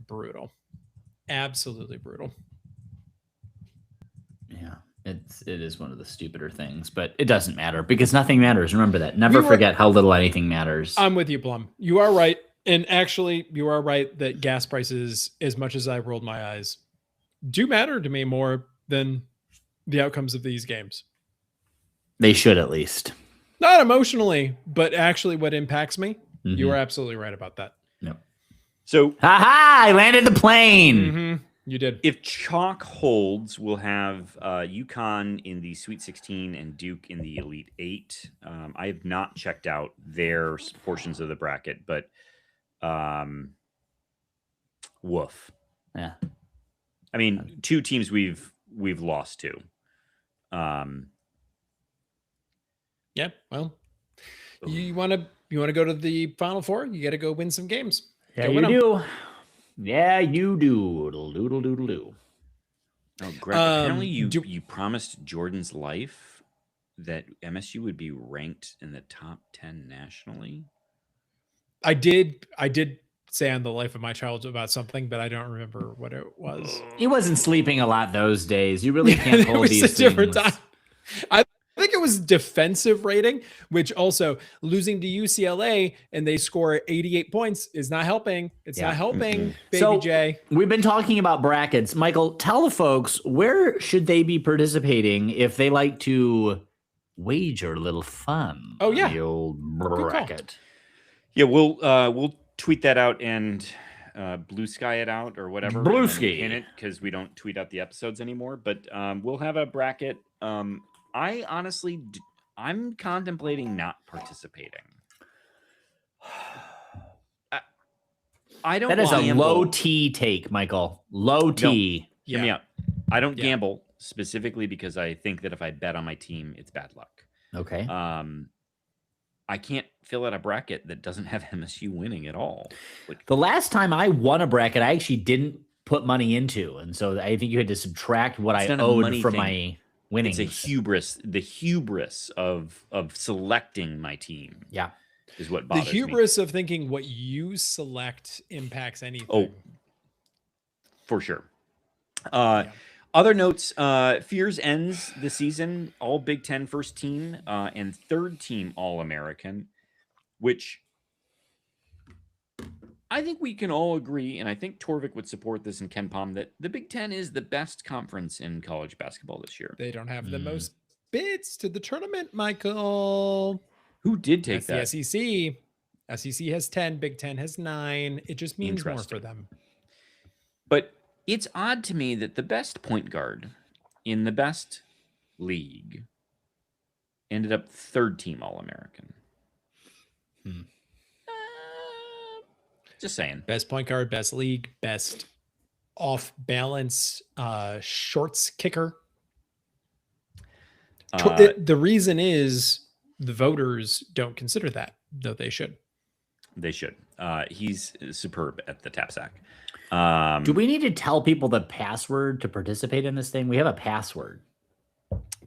Brutal. Absolutely brutal.
Yeah, it is one of the stupider things, but it doesn't matter because nothing matters. Remember that. Never forget how little anything matters.
I'm with you, Plum. You are right. And actually, you are right that gas prices, as much as I rolled my eyes, do matter to me more than the outcomes of these games.
They should, at least.
Not emotionally, but actually what impacts me. Mm-hmm. You are absolutely right about that.
Yep.
So,
I landed the plane.
Mm-hmm. You did.
If chalk holds, we'll have UConn in the Sweet 16 and Duke in the Elite 8. I have not checked out their portions of the bracket, but woof.
Yeah.
I mean, 2 teams we've lost to.
Yeah, well, you want to go to the Final Four, you got to go win some games.
Yeah, you do. Yeah, you do. Doodle doodle.
Oh, Greg, apparently you promised Jordan's life that MSU would be ranked in the top 10 nationally.
I did say on the Life of My Child about something, but I don't remember what it was.
He wasn't sleeping a lot those days. You really can't hold these things.
Different time. I think it was defensive rating, which also losing to UCLA and they score 88 points is not helping. It's not helping, baby J.
We've been talking about brackets. Michael, tell the folks, where should they be participating if they like to wager a little fun.
Oh,
on
yeah.
the old
call.
bracket.
Yeah, we'll tweet that out and blue sky it out or whatever.
Blue
and then
sky.
pin it because we don't tweet out the episodes anymore. But we'll have a bracket. I honestly, I'm contemplating not participating. I don't.
That is a
gamble.
low T take, Michael. Low T.
Hear me out. I don't
Yeah.
gamble specifically because I think that if I bet on my team, it's bad luck.
Okay.
I can't fill out a bracket that doesn't have MSU winning at all. Like,
The last time I won a bracket, I actually didn't put money into, and so I think you had to subtract what
It's
I
not a
owed
money
from
thing.
my winnings.
it's the hubris of selecting my team
Yeah.
is what
The
bothers me.
hubris of thinking what you select impacts anything.
Oh, for sure.
Yeah.
Other notes, Fears ends the season, all Big Ten first team and third team All-American, which I think we can all agree, and I think Torvik would support this in Ken Palm, that the Big Ten is the best conference in college basketball this year.
They don't have the
Mm.
most bids to the tournament, Michael.
Who did take
That's
that?
the SEC. SEC has 10, Big Ten has 9. It just means more for
Interesting.
them.
But it's odd to me that the best point guard in the best league ended up third team All-American.
Hmm.
Just saying.
Best point guard, best league, best off balance shorts kicker. The reason is the voters don't consider that, though they should.
They should. He's superb at the tap sack.
Do we need to tell people the password to participate in this thing? We have a password.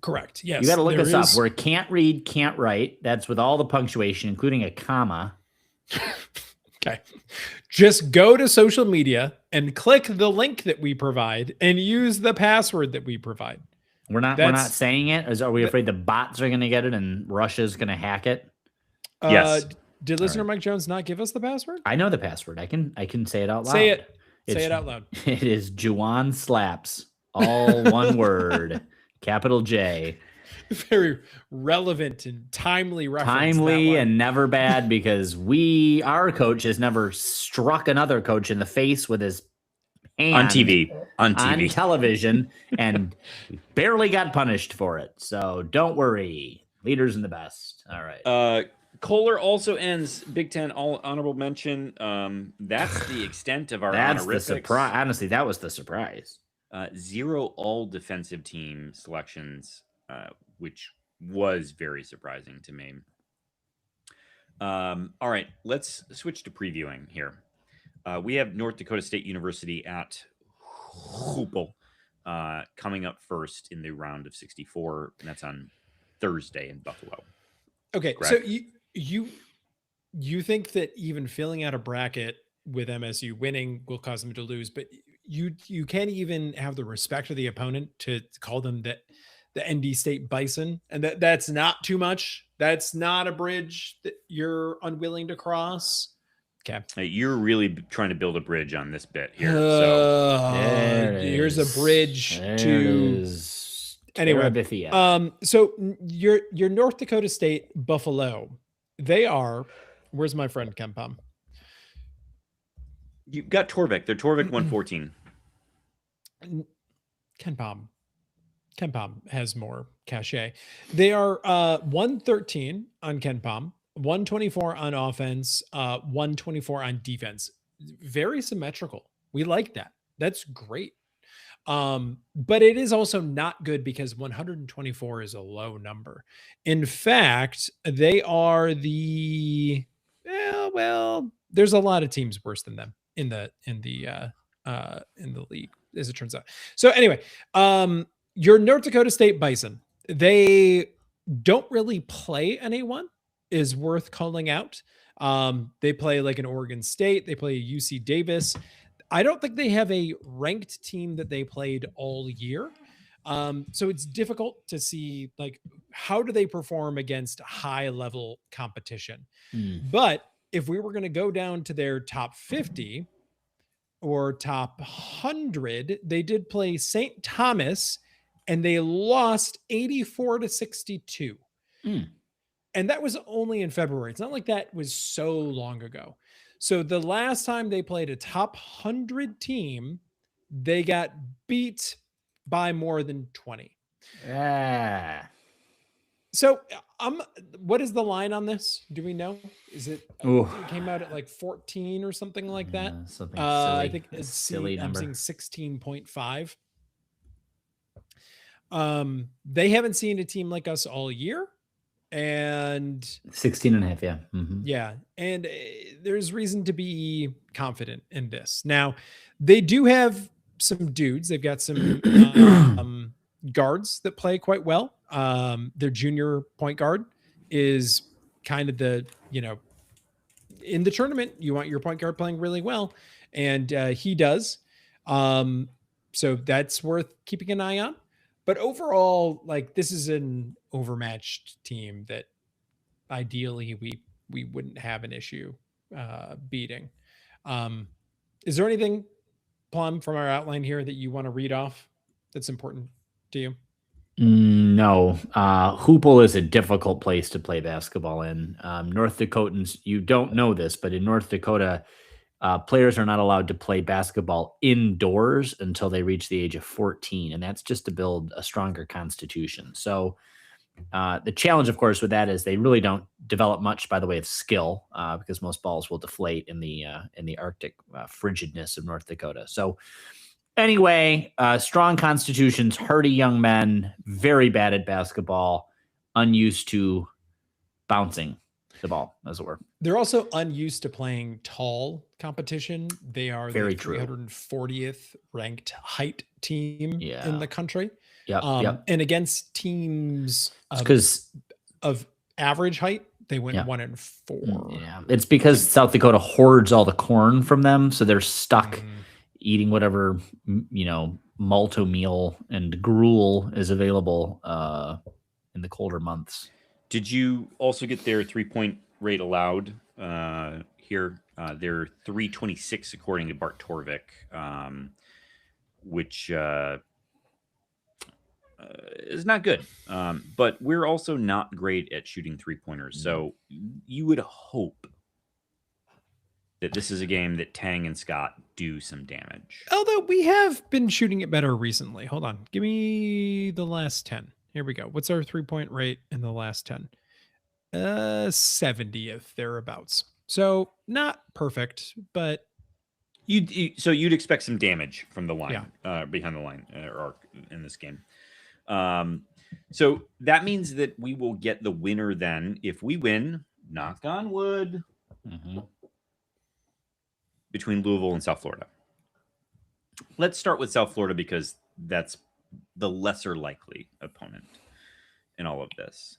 Correct. Yes.
You got to look
there
us up.
is-
We're can't read, can't write. That's with all the punctuation, including a comma.
Okay. Just go to social media and click the link that we provide and use the password that we provide.
We're not
That's-
saying it. Are we afraid the bots are going to get it and Russia's going to hack it?
Yes.
Did listener Mike Jones not give us the password?
I know the password. I can say it out loud.
Say it. Say
It's-
it out loud.
It is Juwan Slaps. All one word. Capital J.
Very relevant and timely reference. that
Timely
one.
and never bad because our coach has never struck another coach in the face with his hand
on TV. On
on
TV.
television and barely got punished for it. So don't worry. Leaders in the best. All right.
Kohler also ends Big Ten all honorable mention. That's the extent of our
That's the
honorifics.
surprise. Honestly, that was the surprise.
0 all defensive team selections, which was very surprising to me. All right, let's switch to previewing here. We have North Dakota State University at Hoople coming up first in the round of 64, and that's on Thursday in Buffalo.
Okay,
Correct.
so you think that even filling out a bracket with MSU winning will cause them to lose, but you can't even have the respect of the opponent to call them the ND State Bison, and that's not too much. That's not a bridge that you're unwilling to cross. Okay,
You're really trying to build a bridge on this bit here. So
There it
here's
is.
a bridge
There it
to
is.
Anyway,
Terabithia.
so your North Dakota State Buffalo, they are. Where's my friend Kempom?
you got Torvik. They're Torvik 114.
Kempom has more cachet. They are 113 on Kempom, 124 on offense, 124 on defense. Very symmetrical. We like that. That's great. But it is also not good because 124 is a low number. In fact, they are well, there's a lot of teams worse than them in the league, as it turns out. So anyway, your North Dakota State Bison, they don't really play anyone, is worth calling out. They play like an Oregon State, they play UC Davis. I don't think they have a ranked team that they played all year. So it's difficult to see like how do they perform against high level competition. But if we were going to go down to their top 50 or top 100, they did play St. Thomas and they lost 84-62.
Mm.
And that was only in February. It's not like that was so long ago. So the last time they played a top 100 team, they got beat by more than 20.
Ah.
So what is the line on this? Do we know? Is it
Ooh.
it came out at like 14 or something like that?
Something
I
silly.
think
A
it's
silly
I'm
number.
seeing 16.5. They haven't seen a team like us all year. And
16 and a half, yeah. Mhm.
yeah, and there's reason to be confident in this. Now, they do have some dudes. They've got some guards that play quite well. Their junior point guard is kind of the, in the tournament, you want your point guard playing really well, and he does. So that's worth keeping an eye on. But overall, like, this is an overmatched team that ideally we wouldn't have an issue beating. Um, is there anything, Plum, from our outline here that you want to read off that's important to you?
No. Hoople is a difficult place to play basketball in. North Dakotans, you don't know this, but in North Dakota, players are not allowed to play basketball indoors until they reach the age of 14, and that's just to build a stronger constitution. So the challenge, of course, with that is they really don't develop much by the way of skill because most balls will deflate in the Arctic frigidness of North Dakota. So anyway, strong constitutions, hardy young men, very bad at basketball, unused to bouncing the ball, as it were.
They're also unused to playing tall competition. They are
Very
the
true.
340th ranked height team
Yeah.
in the country.
Yep.
And against teams
Because
of average height, they went
Yeah.
1-4.
yeah, it's because South Dakota hoards all the corn from them, so they're stuck eating whatever malto meal and gruel is available in the colder months.
Did you also get their 3-point rate allowed here? They're 326 according to Bart Torvik, which is not good. But we're also not great at shooting 3-pointers. So you would hope that this is a game that Tang and Scott do some damage.
Although we have been shooting it better recently. Hold on. Give me the last 10. Here we go. What's our 3-point rate in the last 10? 70th, thereabouts. So not perfect, but
So you'd expect some damage from the line, behind the line, or in this game. So that means that we will get the winner then if we win. Knock on wood. Between Louisville and South Florida. Let's start with South Florida because that's the lesser likely opponent in all of this.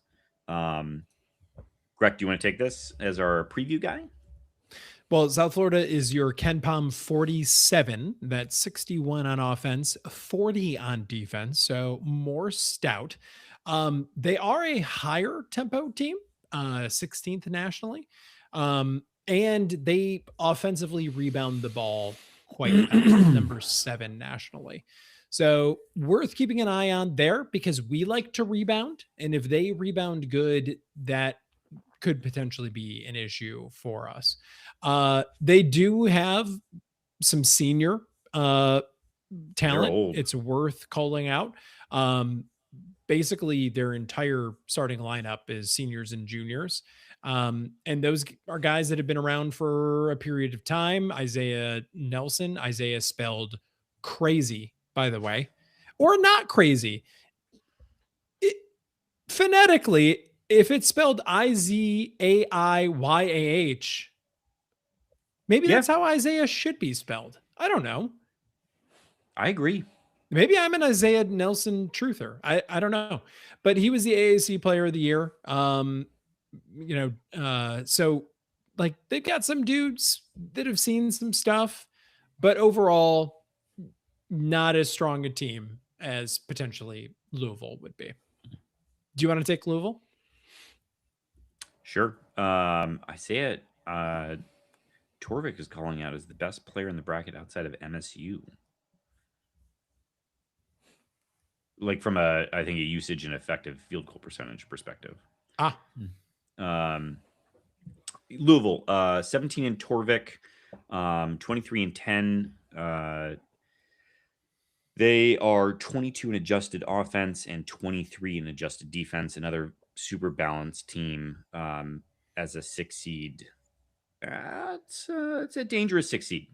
Greg, do you want to take this as our preview guy?
Well, South Florida is your KenPom 47. That's 61 on offense, 40 on defense. So more stout. They are a higher tempo team, 16th nationally. And they offensively rebound the ball quite well, number 7 nationally. So worth keeping an eye on there because we like to rebound. And if they rebound good, that could potentially be an issue for us. They do have some senior talent. It's worth calling out. Basically, their entire starting lineup is seniors and juniors. And those are guys that have been around for a period of time. Isaiah Nelson, Isaiah spelled crazy, by the way, or not crazy. Phonetically, if it's spelled Izaiyaah, maybe that's how Isaiah should be spelled. I don't know.
I agree.
Maybe I'm an Isaiah Nelson truther. I don't know. But he was the AAC player of the year. So like they've got some dudes that have seen some stuff, but overall not as strong a team as potentially Louisville would be. Do you want to take Louisville?
Sure. Isaiah Torvik is calling out as the best player in the bracket outside of MSU. Like from I think a usage and effective field goal percentage perspective. Louisville, 17 in Torvik, 23 and 10. They are 22 in adjusted offense and 23 in adjusted defense. Another super balanced team as a 6 seed. It's a dangerous 6 seed.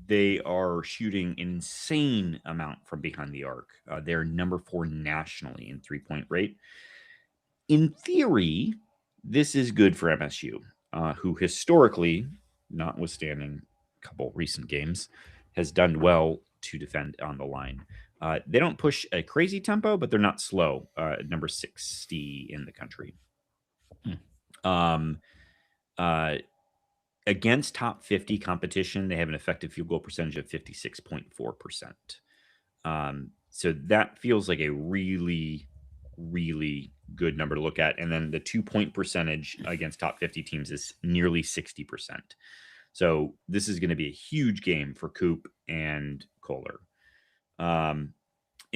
They are shooting an insane amount from behind the arc. They're number 4 nationally in 3-point rate. In theory, this is good for MSU, who historically, notwithstanding a couple recent games, has done well to defend on the line. They don't push a crazy tempo, but they're not slow. Number 60 in the country. Against top 50 competition, they have an effective field goal percentage of 56.4%. So that feels like a really, really good number to look at. And then the 2-point percentage against top 50 teams is nearly 60%. So this is going to be a huge game for Coop and Kohler. In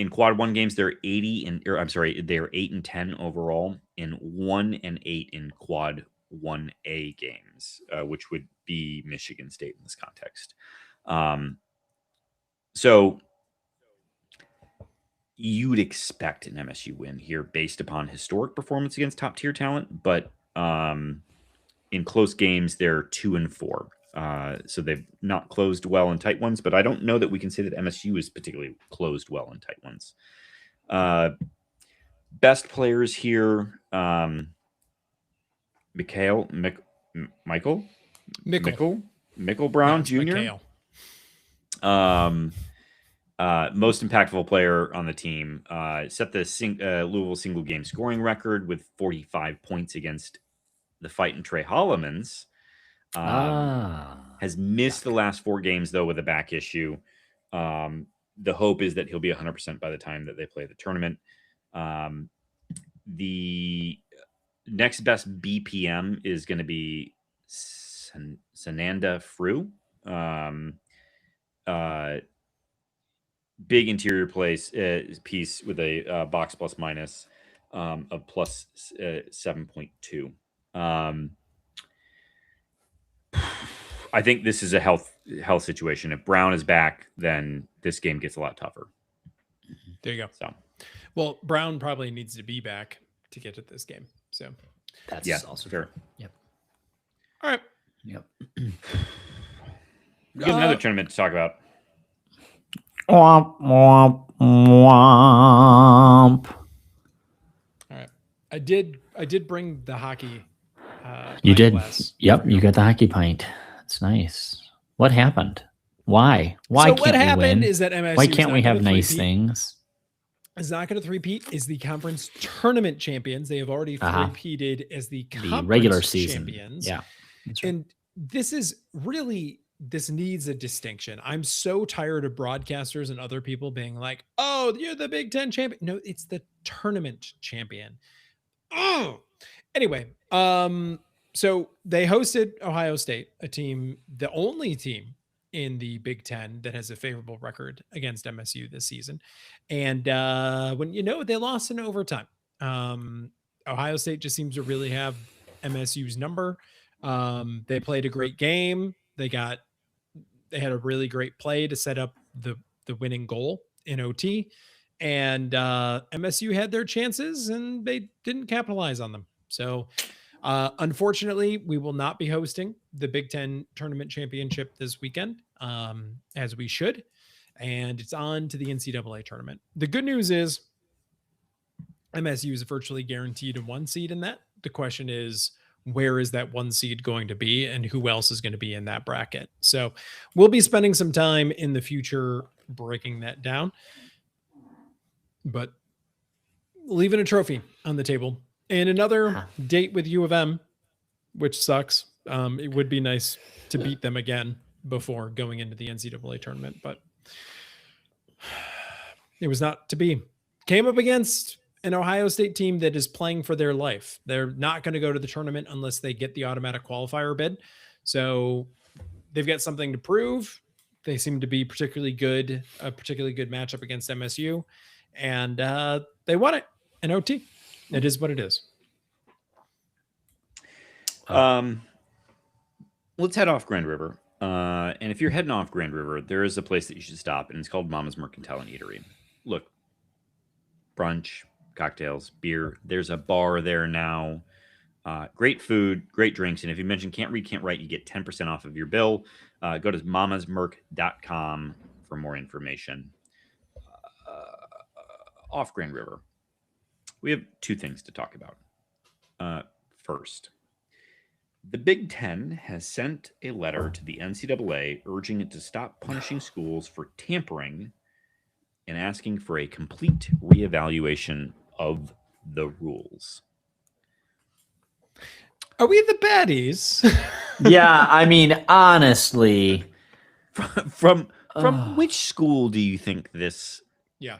quad 1 games, they're 8 and 10 overall, and 1 and 8 in quad 1A games, which would be Michigan State in this context. So you would expect an MSU win here based upon historic performance against top tier talent, but in close games, they're 2 and 4. So they've not closed well in tight ones, but I don't know that we can say that MSU is particularly closed well in tight ones. Best players here, Michael Brown Jr. Most impactful player on the team, set the Louisville single game scoring record with 45 points against the Fightin' Trey Hollemans. Has missed the last 4 games though with a back issue. The hope is that he'll be 100% by the time that they play the tournament. The next best BPM is going to be Sananda Frew. Big interior piece with a box plus minus of plus 7.2. I think this is a health situation. If Brown is back, then this game gets a lot tougher.
There you go.
So,
well, Brown probably needs to be back to get to this game. So
that's also
fair.
Yep.
All right.
Yep.
We got another tournament to talk about.
Womp, womp, womp.
All right. I did bring the hockey.
You did.
Glass.
Yep. You got the hockey pint. That's nice. What happened? Why? Why
so
can't
what
we
happened
win?
is that MSU
Why can't we have nice things?
Is not going to three-peat, is the conference tournament champions. They have already three-peated as the conference
regular season
champions.
Yeah. Right.
And this needs a distinction. I'm so tired of broadcasters and other people being like, oh, you're the Big Ten champion. No, it's the tournament champion. Oh, anyway. So they hosted Ohio State, a team, the only team in the Big Ten that has a favorable record against MSU this season. And when they lost in overtime. Ohio State just seems to really have MSU's number. They played a great game. They had a really great play to set up the winning goal in OT. And MSU had their chances and they didn't capitalize on them. So unfortunately, we will not be hosting the Big Ten Tournament Championship this weekend, as we should. And it's on to the NCAA tournament. The good news is MSU is virtually guaranteed a 1 seed in that. The question is, where is that 1 seed going to be and who else is going to be in that bracket? So we'll be spending some time in the future breaking that down. But leaving a trophy on the table. And another date with U of M, which sucks. It would be nice to beat them again before going into the NCAA tournament, but it was not to be. Came up against an Ohio State team that is playing for their life. They're not going to go to the tournament unless they get the automatic qualifier bid. So they've got something to prove. They seem to be a particularly good matchup against MSU. And they won it in OT. It is what it is.
Let's head off Grand River. And if you're heading off Grand River, there is a place that you should stop, and it's called Mama's Mercantile and Eatery. Look, brunch, cocktails, beer. There's a bar there now. Great food, great drinks. And if you mention Can't Read, Can't Write, you get 10% off of your bill. Go to mamasmerc.com for more information. Off Grand River, we have two things to talk about. First, the Big Ten has sent a letter to the NCAA urging it to stop punishing schools for tampering and asking for a complete reevaluation of the rules.
Are we the baddies?
Yeah, I mean, honestly,
From which school do you think this
Yeah.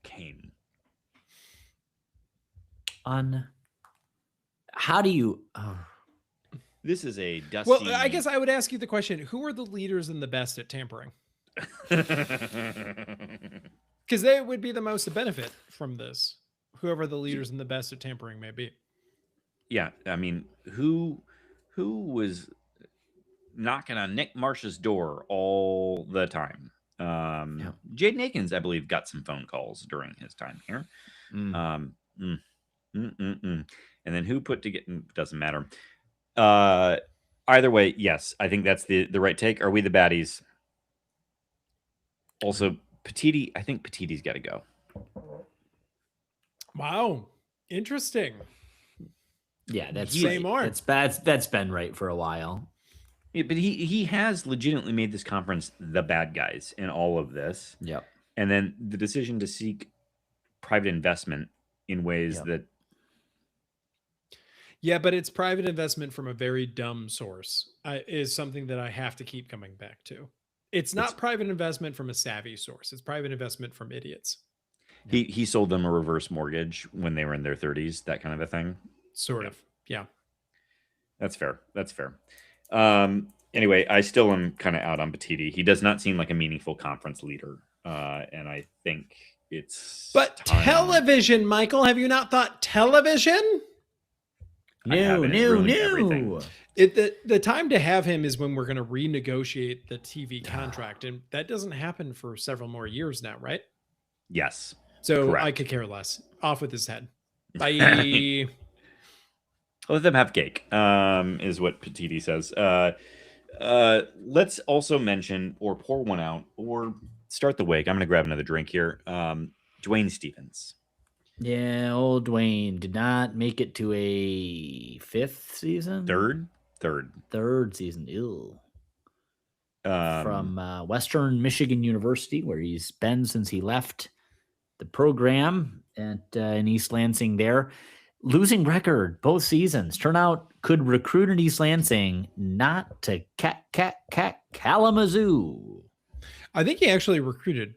came?
How do you?
This is a dusty.
Well, I guess I would ask you the question: who are the leaders and the best at tampering? Because they would be the most to benefit from this. Whoever the leaders and the best at tampering may be.
Yeah, I mean, who was knocking on Nick Marsh's door all the time? Jaden Akins, I believe, got some phone calls during his time here. And then who put together, doesn't matter. Either way, yes, I think that's the right take. Are we the baddies? Also, Petiti, I think Petiti's got to go.
Wow, interesting.
Yeah, that's
Say more.
That's been right for a while.
Yeah, but he has legitimately made this conference the bad guys in all of this.
Yep.
And then the decision to seek private investment in ways that.
Yeah, but it's private investment from a very dumb source is something that I have to keep coming back to. It's not private investment from a savvy source. It's private investment from idiots.
He sold them a reverse mortgage when they were in their 30s, that kind of a thing.
Sort of. Yeah.
That's fair. That's fair. Anyway, I still am kind of out on Petiti. He does not seem like a meaningful conference leader. And I think it's
But
time.
television, Michael, have you not thought television?
New.
The time to have him is when we're going to renegotiate the TV contract. And that doesn't happen for several more years now, right?
Yes.
So
Correct.
I could care less. Off with his head. Bye.
Let them have cake, is what Petiti says. Let's also mention or pour one out or start the wake. I'm going to grab another drink here. Dwayne Stephens.
Yeah, old Dwayne did not make it to a fifth season. Third season. Ew.
Um,
From Western Michigan University, where he's been since he left the program in East Lansing there. Losing record both seasons. Turnout could recruit in East Lansing, not to Kalamazoo.
I think he actually recruited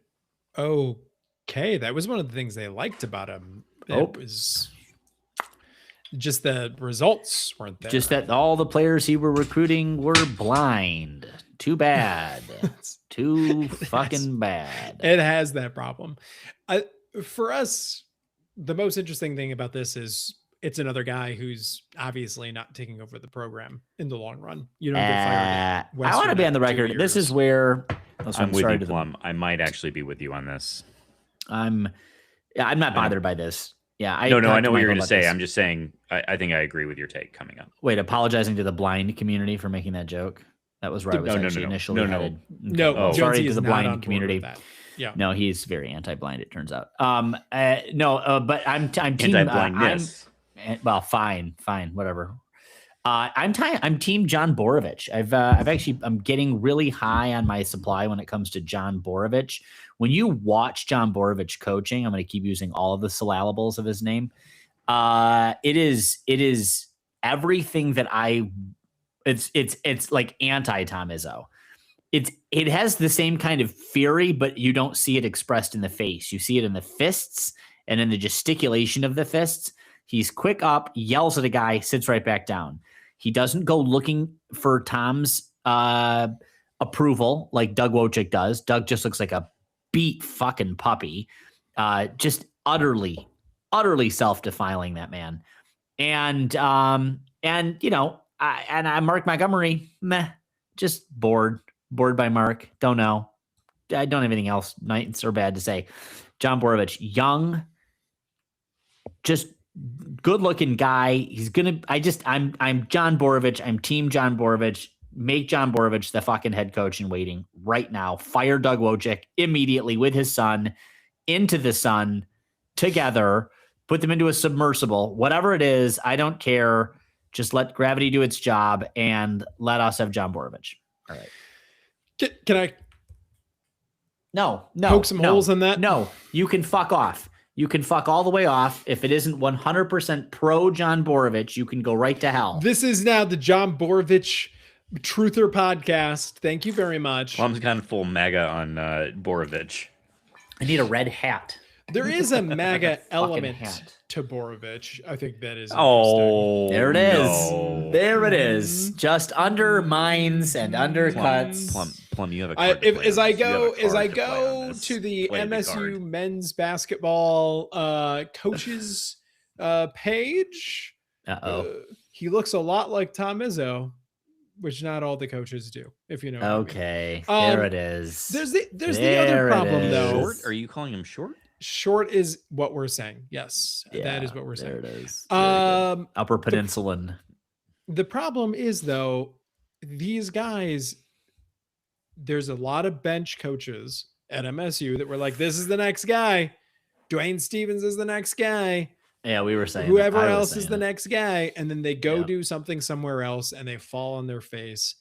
okay. That was one of the things they liked about him. It was just the results weren't there.
Just that all the players he were recruiting were blind. Too bad. Too fucking bad.
It has that problem. For us, the most interesting thing about this is it's another guy who's obviously not taking over the program in the long run. You don't get fired.
I want to be on the record. This is where
I'm with you, Plum. I might actually be with you on this.
I'm not bothered by this. Yeah,
I know what you're going to say. I'm just saying, I think I agree with your take coming up.
Wait, apologizing to the blind community for making that joke. That was where I was initially headed.
No,
sorry to the blind community.
Yeah,
no, he's very anti-blind. It turns out. But I'm team
anti-blindness.
Well, fine, whatever. I'm team John Borovich. I'm getting really high on my supply when it comes to John Borovich. When you watch John Borovich coaching, I'm going to keep using all of the syllables of his name. It is everything that it's like anti-Tom Izzo. It has the same kind of fury, but you don't see it expressed in the face. You see it in the fists and in the gesticulation of the fists. He's quick up, yells at a guy, sits right back down. He doesn't go looking for Tom's approval like Doug Wojcik does. Doug just looks like a beat fucking puppy. Just utterly utterly self-defiling, that man. And I'm Mark Montgomery, meh, just bored by Mark. Don't know. I don't have anything else nice or bad to say. John Borovich, young, just good-looking guy. I'm John Borovich. I'm team John Borovich. Make John Borovich the fucking head coach in waiting right now. Fire Doug Wojcik immediately with his son into the sun together. Put them into a submersible. Whatever it is, I don't care. Just let gravity do its job and let us have John Borovich. All right.
Can I
No.
poke some holes in that?
No, you can fuck off. You can fuck all the way off. If it isn't 100% pro John Borovich, you can go right to hell.
This is now the John Borovich Truther podcast. Thank you very much.
Plum's gone full MAGA on Borovich.
I need a red hat.
There is a MAGA
Fucking
element
hat.
to Borovich. I think that is
Oh,
There it is.
no.
There it is. Just undermines and undercuts.
Plum, you have a card to play
As
on
I
this. You have
go
a
as I
card to play on
go
this.
to the
Play
MSU
card.
men's basketball coaches page, he looks a lot like Tom Izzo, which not all the coaches do, if you know. what I mean.
Okay.
Um,
There it is.
There's the other
There it
problem
is.
though.
Short? Are you calling him short?
Short is what we're saying. Yes, that
Yeah,
is what we're saying.
There it is. Very good. Upper Peninsulan.
The problem is though, these guys, there's a lot of bench coaches at MSU that were like, this is the next guy. Dwayne Stevens is the next guy.
Yeah, we were saying that.
Whoever
I was
else is
saying
the
that.
next guy. And then they go
Yeah.
do something somewhere else and they fall on their face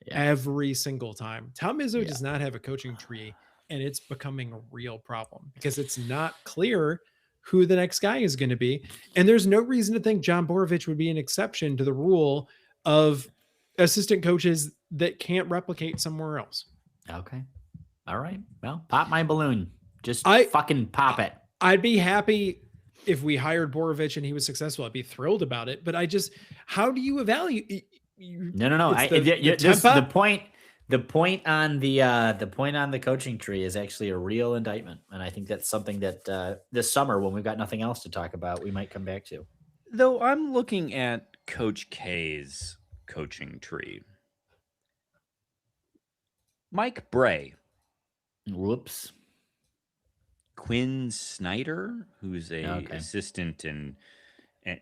Yeah.
every single time. Tom Izzo
Yeah.
does not have a coaching tree, and it's becoming a real problem because it's not clear who the next guy is going to be. And there's no reason to think John Borovich would be an exception to the rule of assistant coaches that can't replicate somewhere else.
Okay. All right. Well, pop my balloon. Just
I-
fucking pop it.
I'd be happy if we hired Borovich and he was successful. I'd be thrilled about it. But how do you evaluate?
No.
It's the
The
tempa?
point. The point on the coaching tree is actually a real indictment, and I think that's something that this summer, when we've got nothing else to talk about, we might come back to.
Though I'm looking at Coach K's coaching tree. Mike Bray,
Whoops.
Quinn Snyder, who's a
Okay.
assistant and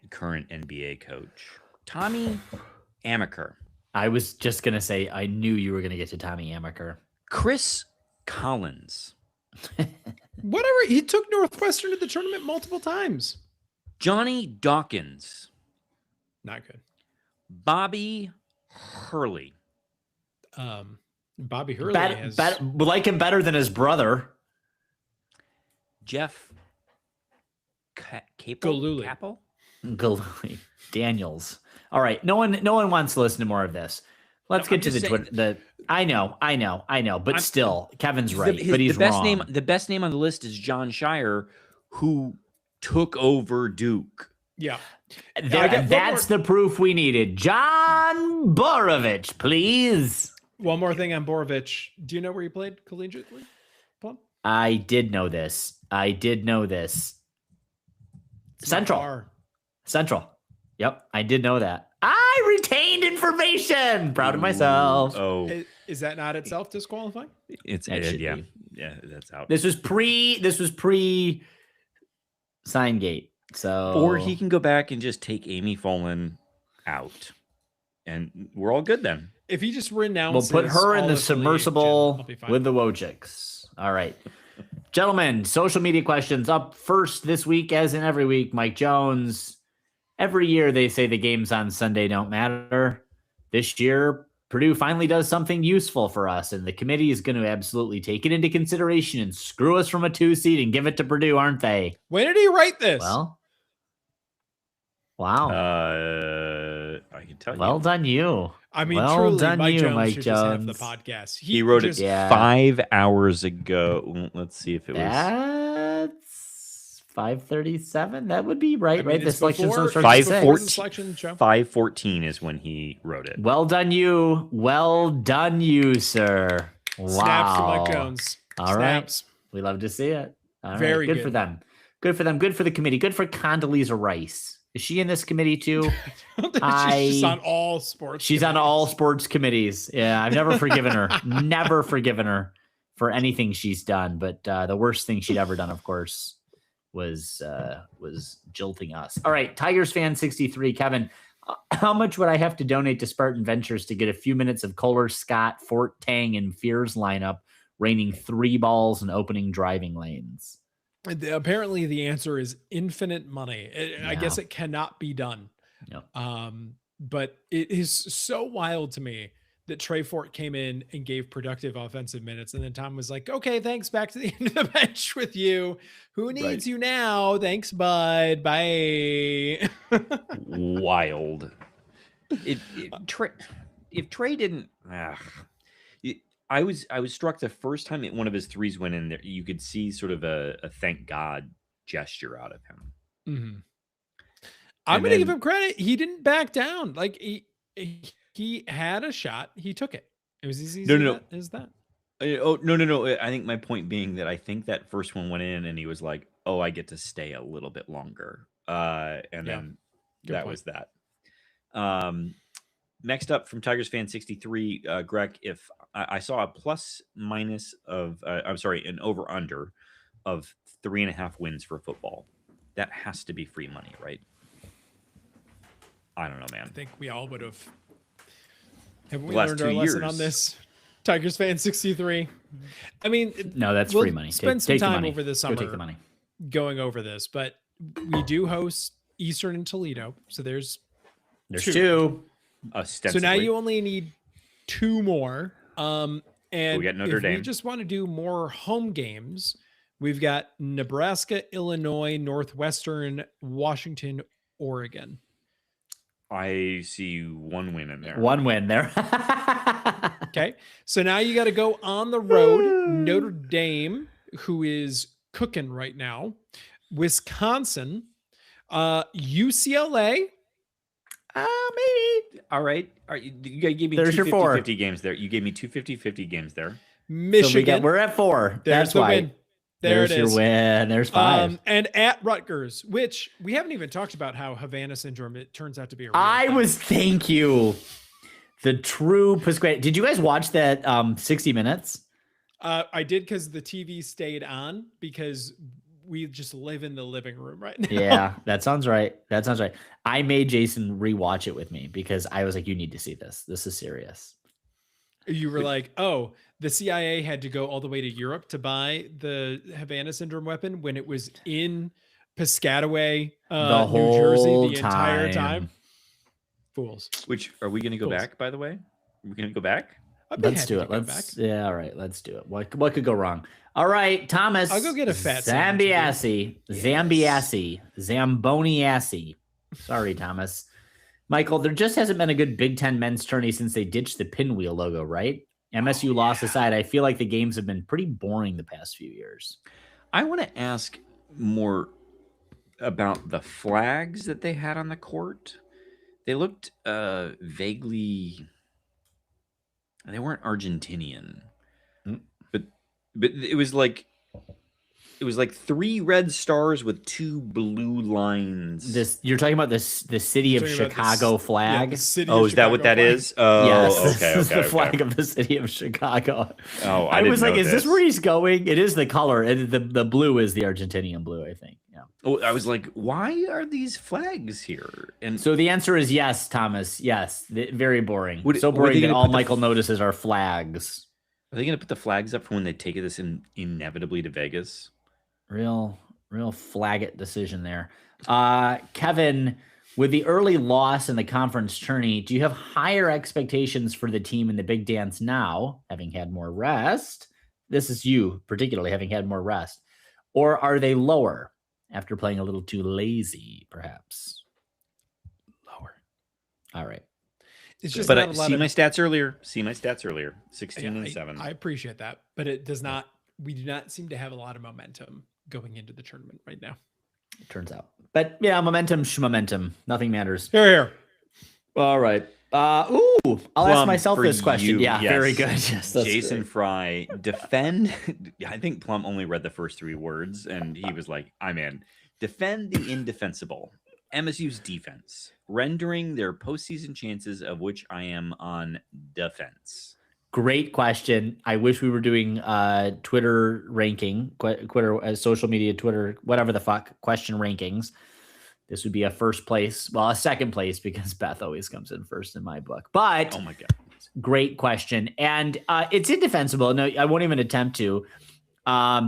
current NBA coach, Tommy Amaker,
I was just gonna say I knew you were gonna get to Tommy Amaker.
Chris Collins,
Whatever. He took Northwestern to the tournament multiple times.
Johnny Dawkins,
Not good.
Bobby Hurley,
Bobby Hurley has
Like him better than his brother.
Jeff
Galooly.
Capel.
Galooly. Daniels. All right. No one wants to listen to more of this. Let's
No,
get
I'm
to
just
the Twitter. I know. But still, Kevin's right.
The
but he's
best
wrong.
The best name on the list is John Shire, who took over Duke.
yeah. I got
That-
one
that's the proof we needed. John Borovich, please.
One more thing on Borovich. Do you know where he played collegiately? Plum?
I did know this.
It's not
Central.
far.
Central. Yep, I did know that. I retained information. Proud of myself.
Oh,
Is that not itself disqualifying?
it's
That should
yeah,
be.
yeah, that's out.
This was pre sign gate. So
Or he can go back and just take Amy Folin out, and we're all good then.
If he just
we'll
renounces,
put her in
all
the
affiliation,
submersible
I'll be fine.
with the Wojciks. All right. Gentlemen, social media questions up first this week, as in every week. Mike Jones. Every year they say the games on Sunday don't matter. This year, Purdue finally does something useful for us, and the committee is going to absolutely take it into consideration and screw us from a 2 seed and give it to Purdue, aren't they?
When did he write this?
Well, wow.
I can tell
Well
you.
done, you.
I mean,
well
truly,
done
Mike
you,
Jones
Mike
should just have the
Jones.
podcast.
He wrote it
just-
Yeah.
5 hours ago. Let's see if it was.
That's 5:37. That would be right,
I mean,
right? The
it's
selection
before-
starts
Five
at 6.
four-
the selection show.
5:14 is when he wrote it.
Well done, you. Well done, you, sir. Wow.
Snaps to Mike Jones.
All right.
Snaps.
We love to see it. All right.
Very
good
good.
for them. Good for them. Good for the committee. Good for Condoleezza Rice. Is she in this committee too?
She's just on all sports.
She's on all sports committees. Yeah, I've never forgiven her. Never forgiven her for anything she's done. But the worst thing she'd ever done, of course, was jilting us. All right, Tigers fan 63, Kevin. How much would I have to donate to Spartan Ventures to get a few minutes of Kohler, Scott, Fort Tang, and Fears lineup, raining 3 balls and opening driving lanes?
Apparently, the answer is infinite money. I
Yeah.
guess it cannot be done.
Yep.
But it is so wild to me that Trey Fort came in and gave productive offensive minutes. And then Tom was like, okay, thanks. Back to the end of the bench with you. Who needs you now? Thanks, bud. Bye.
Wild. If Trey didn't, I was struck the first time one of his threes went in there. You could see sort of a thank God gesture out of him.
Mm-hmm. I'm going to give him credit. He didn't back down. Like he had a shot. He took it. It was as easy as that.
No. I think my point being that I think that first one went in and he was like, oh, I get to stay a little bit longer. Then that was that. Next up from Tigers fan 63, Greg, if I saw a plus minus of, an over under of 3.5 wins for football, that has to be free money, right? I don't know, man.
I think we all would have. Have we
Last
learned
2
our
years.
lesson on this? Tigers fan 63. I mean,
No, that's
we'll
free money.
Spend some
take the
time
money.
over the
Go
summer
take the money.
going over this, but we do host Eastern and Toledo, so there's
two.
So
Ostensibly.
now you only need 2 more. And
we got Notre
if
Dame.
we just want to do more home games, we've got Nebraska, Illinois, Northwestern, Washington, Oregon.
I see 1 win in there.
1 win there.
Okay. So now you got to go on the road. Notre Dame, who is cooking right now, Wisconsin, UCLA.
Maybe.
All right. You gave me
There's your 4.
50 games there. You gave me 2 50-50 games there.
Michigan.
So we're at 4.
There's
That's
the
why.
win. There
There's
it is.
your win. There's 5.
And at Rutgers, which we haven't even talked about how Havana syndrome, it turns out to be a real thing.
Thank you. The true Pisquet. Did you guys watch that 60 Minutes?
I did because the TV stayed on because we just live in the living room right now.
Yeah, that sounds right. I made Jason rewatch it with me because I was like, you need to see this. This is serious.
You were like, oh, the CIA had to go all the way to Europe to buy the Havana syndrome weapon when it was in Piscataway,
The
New Jersey,
whole
the entire time.
time.
Fools.
Which, are we going to go
Fools.
back, by the way? Are we going to go back?
I'd be
Let's
happy
do
to
it.
go
Let's
back.
yeah, all right. Let's do it. What could go wrong? All right, Thomas.
I'll go get a fat sandwich.
Zamboniassi. Sorry, Thomas. Michael, there just hasn't been a good Big Ten men's tourney since they ditched the pinwheel logo, right? MSU loss aside, I feel like the games have been pretty boring the past few years.
I want to ask more about the flags that they had on the court. They looked vaguely. They weren't Argentinian, but it was like 3 red stars with 2 blue lines.
You're talking about this the city of
Talking about
Chicago flag.
the city
Oh,
of
is that what
Chicago
that
flag.
is? Oh,
Yes,
okay,
this is the
okay.
flag of the city of Chicago.
Oh,
I
didn't
was like,
know
is this where he's going? It is the color. The blue is the Argentinian blue, I think. Yeah.
Oh, I was like, why are these flags here? And
So the answer is yes, Thomas. Yes. Very boring.
Would-
So
were they
boring that
gonna
all
put the
Michael notices are flags.
are they going to put the flags up for when they take this inevitably to Vegas?
Real flag it decision there. Kevin, with the early loss in the conference tourney, do you have higher expectations for the team in the big dance now, having had more rest? This is you, particularly having had more rest. Or are they lower after playing a little too lazy, perhaps?
Lower.
All right.
It's just
But
not
I
a lot
see
of
my stats earlier. 16
Yeah,
and 7.
I appreciate that, but it does not. We do not seem to have a lot of momentum going into the tournament right now.
It turns out. But yeah, momentum, momentum. Nothing matters.
Here.
All right. Ooh, I'll ask
Plum,
myself
for
this question.
you,
Yeah,
yes.
very good. Yes, that's
Jason
great.
Fry, defend. I think Plum only read the first 3 words, and he was like, "I'm in." Defend the indefensible. MSU's defense, rendering their postseason chances, of which I am on defense.
Great question. I wish we were doing Twitter ranking, Twitter, social media, Twitter, whatever the fuck, question rankings. This would be a first place, well, a second place, because Beth always comes in first in my book. But
Oh my god,
great question. And it's indefensible. No, I won't even attempt to.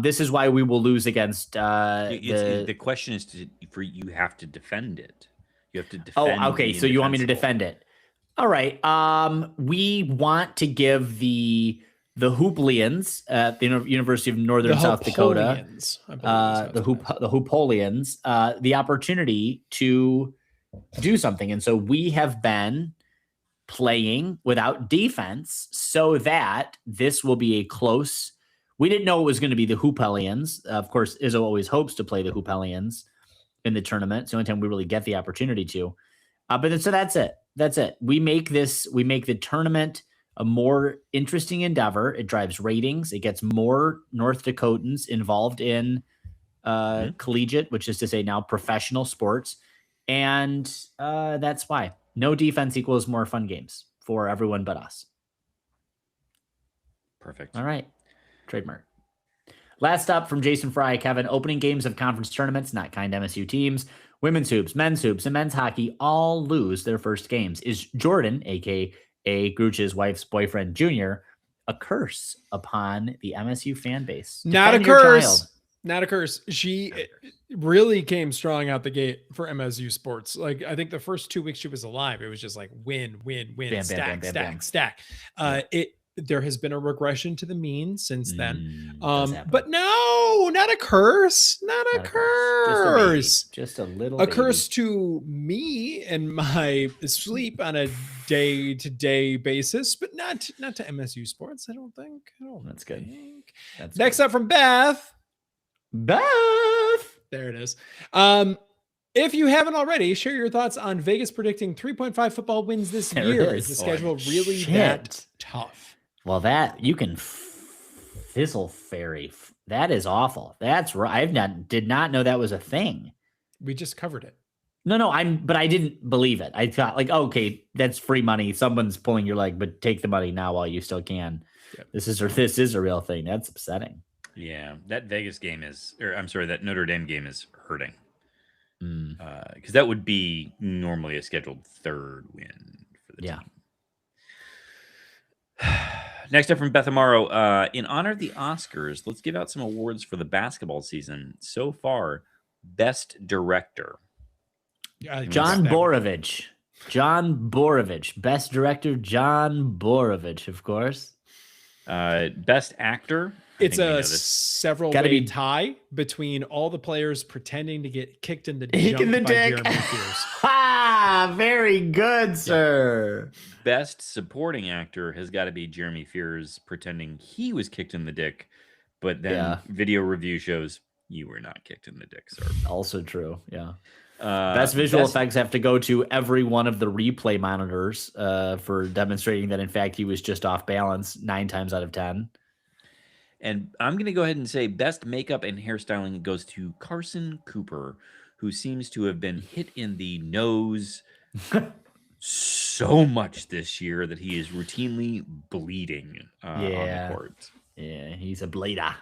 This is why we will lose against
the question is for you have to defend it. You have to defend.
Oh, okay. So you want me to defend it? All right. We want to give the Hooplians at the University of Northern South Dakota, the Hoopolians, the opportunity to do something. And so we have been playing without defense so that this will be a close. We didn't know it was going to be the Hoopelians. Of course, Izzo always hopes to play the Hoopelians in the tournament. It's the only time we really get the opportunity to. But so that's it. That's it. We make the tournament a more interesting endeavor. It drives ratings. It gets more North Dakotans involved in collegiate, which is to say now professional sports. And that's why no defense equals more fun games for everyone but us.
Perfect.
All right. Trademark. Last up from Jason Fry, Kevin, opening games of conference tournaments, not kind MSU teams, women's hoops, and men's hockey all lose their first games. Is Jordan, a.k.a. Gooch's wife's boyfriend, Junior, a curse upon the MSU fan base?
Not a curse. Not a curse. She really came strong out the gate for MSU sports. Like, I think the first 2 weeks she was alive, it was just like win,
Bam,
stack.
bam.
There has been a regression to the mean since then.
Does happen.
But no, not a curse. Not a curse.
Just a little
a
baby.
curse to me and my sleep on a day-to-day basis, but not to MSU sports. I don't think.
That's good. That's
Next up from Beth.
Beth.
There it is. If you haven't already, share your thoughts on Vegas predicting 3.5 football wins this year. Is the schedule really that tough?
Well, that you can fizzle fairy. That is awful. That's right. Did not know that was a thing.
We just covered it.
No, but I didn't believe it. I thought like, okay, that's free money. Someone's pulling your leg, but take the money now while you still can. Yep. This is a real thing. That's upsetting.
Yeah, that Vegas game that Notre Dame game is hurting. Because that would be normally a scheduled third win for the team. Next up from Beth Amaro, in honor of the Oscars, let's give out some awards for the basketball season so far. Best director,
John Borovich. Best director, John Borovich, of course.
Best actor.
It's a several-way tie between all the players pretending to get kicked in the jump by Jeremy Fears.
Ha! Very good, sir.
Best supporting actor has got to be Jeremy Fears pretending he was kicked in the dick, but then video review shows you were not kicked in the dick, sir.
Also true, yeah. Best visual effects have to go to every one of the replay monitors for demonstrating that, in fact, he was just off balance 9 times out of 10.
And I'm going to go ahead and say best makeup and hairstyling goes to Carson Cooper, who seems to have been hit in the nose so much this year that he is routinely bleeding on the court.
Yeah, he's a bleeder.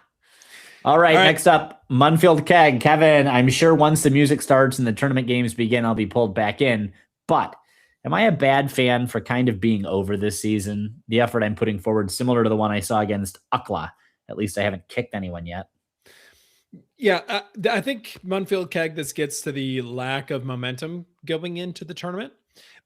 All right, next up, Munfield Keg. Kevin, I'm sure once the music starts and the tournament games begin, I'll be pulled back in. But am I a bad fan for kind of being over this season? The effort I'm putting forward, similar to the one I saw against UCLA. At least I haven't kicked anyone yet.
Yeah, I think Munfield Keg, this gets to the lack of momentum going into the tournament.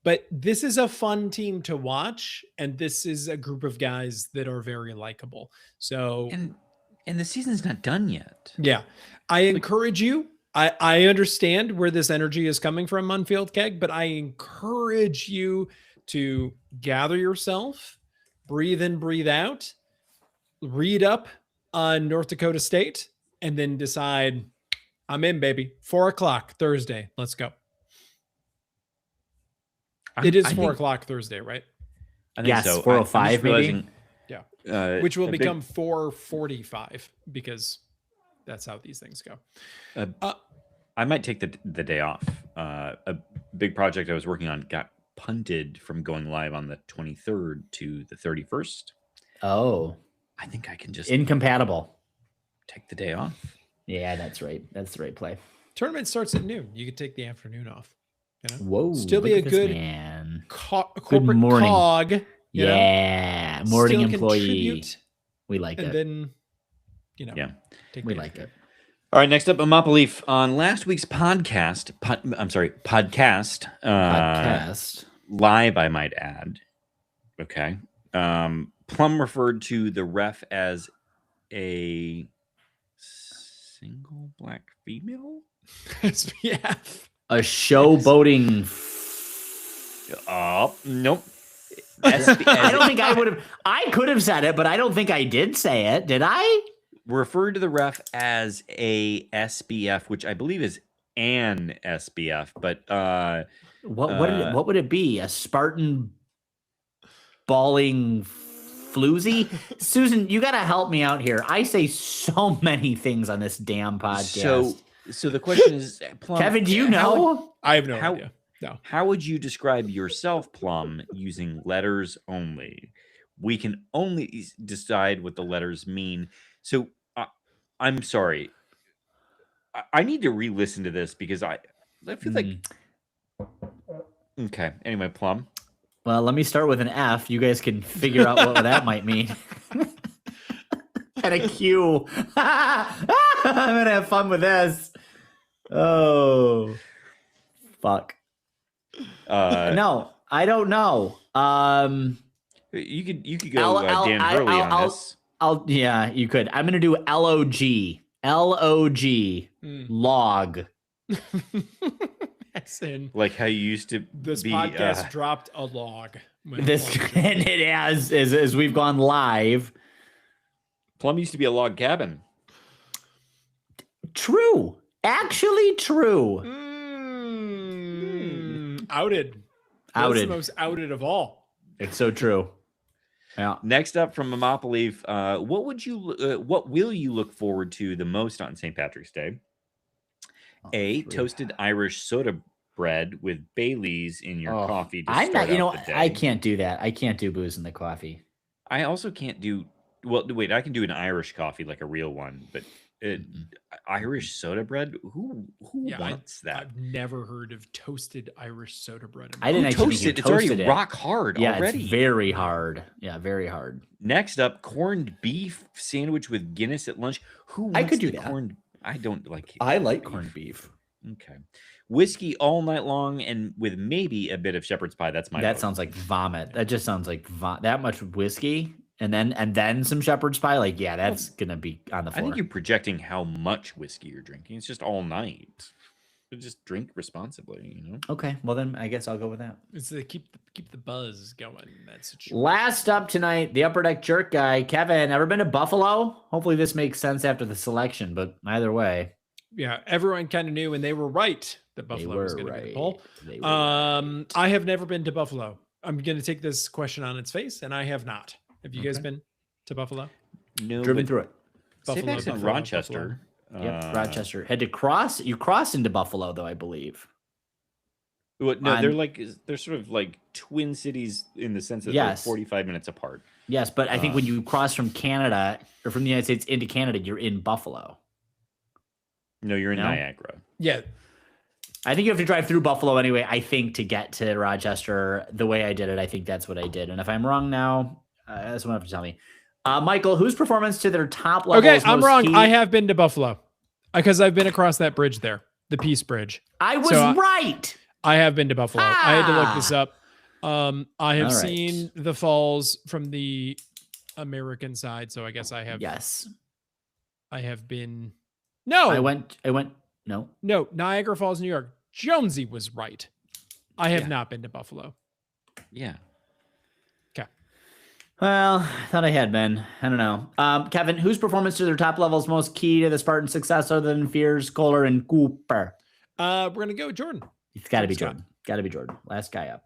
But this is a fun team to watch, and this is a group of guys that are very likable. So,
and the season's not done yet.
Yeah, I encourage you. I understand where this energy is coming from, Munfield Keg, but I encourage you to gather yourself, breathe in, breathe out, read up on North Dakota State, and then decide, I'm in, baby. 4:00 Thursday. Let's go. It is 4:00 Thursday, right?
I think
Yes,
so.
405
I'm just
maybe?
realizing,
Yeah. Which will
a big-
become 445 because that's how these things go.
I might take the day off. A big project I was working on got punted from going live on the 23rd to the 31st.
Oh,
I think I can just
incompatible.
take the day off.
Yeah, that's right. That's the right play.
Tournament starts at noon. You could take the afternoon off. You know?
Whoa,
Still be
look
a
at this
good
man.
corporate
morning.
cog. you know?
Yeah, morning
Still
employee.
contribute,
We like
and
it.
then,
Yeah.
take
We
the
like it.
afternoon.
All right, next up, a Maple Leaf. On last week's podcast,
Podcast.
live, I might add. Okay. Plum referred to the ref as a single black female.
SPF.
A showboating.
Oh, nope.
I don't think I would have. I could have said it, but I don't think I did say it. Did I?
Referred to the ref as a SBF, which I believe is an SBF, but
What would it be? A Spartan balling floozy? Susan, you got to help me out here. I say so many things on this damn podcast.
So the question is, Plum,
Kevin, do you know?
I have no
How-
idea. No.
How would you describe yourself, Plum, using letters only? We can only decide what the letters mean. So I'm sorry. I need to re-listen to this because I feel like. Okay. Anyway, Plum.
Well, let me start with an F. You guys can figure out what that might mean. And a Q. I'm gonna have fun with this. Oh, fuck. No, I don't know.
You could go Dan Hurley on this.
Yeah, you could. I'm gonna do LOG. LOG. Log.
As in,
Like how you used to
this
be.
podcast dropped a log. when
This
Plum-
and it has as we've gone live.
Plum used to be a log cabin.
True. Actually true.
Outed. That's
Outed.
the most outed of all.
It's so true. Yeah.
Next up from Maple Leaf, what will you look forward to the most on St. Patrick's Day? A, toasted Irish soda bread with Baileys in your coffee. To
I'm not,
start out the day.
I can't do that. I can't do booze in the coffee.
I also can't do. Well, wait, I can do an Irish coffee, like a real one, but Irish soda bread. Who
Yeah,
wants that?
I've never heard of toasted Irish soda bread.
I didn't actually
Toast
think
it.
you
It's already
toasted it.
rock hard
Yeah,
already.
it's very hard. Yeah, very hard.
Next up, corned beef sandwich with Guinness at lunch. Who wants
I could do
the
that.
corned? I don't like.
I like corned beef.
Okay, whiskey all night long, and with maybe a bit of shepherd's pie. That's my.
That
vote.
sounds like vomit. That just sounds like that much whiskey and then some shepherd's pie. Like, yeah, that's gonna be on the
I
floor.
think you're projecting how much whiskey you're drinking. It's just all night. So just drink responsibly, you know.
Okay, well then I guess I'll go with that.
It's to keep the buzz going. That's true.
Last up tonight, the Upper Deck Jerk guy, Kevin. Ever been to Buffalo? Hopefully this makes sense after the selection, but either way,
Yeah, everyone kind of knew, and they were right that
they
Buffalo
were
was going to be the
right.
poll.
They were right.
I have never been to Buffalo. I'm going to take this question on its face, and I have not. Have you guys
Okay.
been to Buffalo?
No,
Driven
but
through it.
St. Patrick's in
Buffalo,
Rochester.
Yep, Rochester had to cross. You crossed into Buffalo, though, I believe.
Well, no,
on-
they're sort of like twin cities in the sense that
Yes.
they're 45 minutes apart.
Yes, but I think when you cross from Canada or from the United States into Canada, you're in Buffalo.
No, you're in
No?
Niagara.
Yeah,
I think you have to drive through Buffalo anyway. I think to get to Rochester, the way I did it, I think that's what I did. And if I'm wrong now, someone have to tell me. Michael, whose performance to their top level?
okay,
is
I'm
most
wrong.
key?
I have been to Buffalo because I've been across that bridge there, the Peace Bridge.
I was
So,
right.
I have been to Buffalo. I had to look this
Ah.
up. I have
All right.
seen the falls from the American side, so I guess I have.
Yes,
I have been. No,
I went. No,
no, Niagara Falls, New York. Jonesy was right. I have
Yeah.
not been to Buffalo.
Yeah.
well, I thought I had been. I don't know. Kevin, whose performance to their top level is most key to the Spartan success other than Fears, Kohler, and Cooper?
We're gonna go with Jordan.
It's got to be
Scott.
Jordan. Got to be Jordan. Last guy up.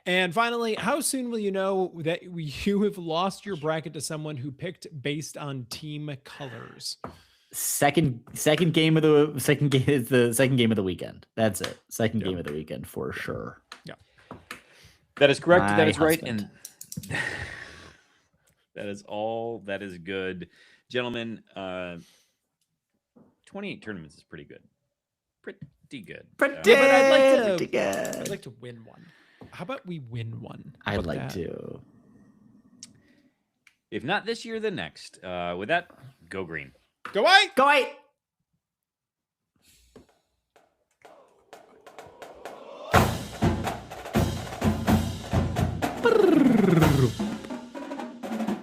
And finally, how soon will you know that you have lost your bracket to someone who picked based on team colors?
Second game of the second game is the second game of the weekend. That's it. Second game of the weekend for sure.
Yeah.
That is correct.
My
That is right.
husband.
And that is all. That is good. Gentlemen, 28 tournaments is pretty good. Pretty good.
Yeah, but I'd
Pretty good.
I'd like to win one. How about we win one? How
I'd
about
like
that?
to.
If not this year, then next. With that, go green.
Go white.
Go white.
Brrr.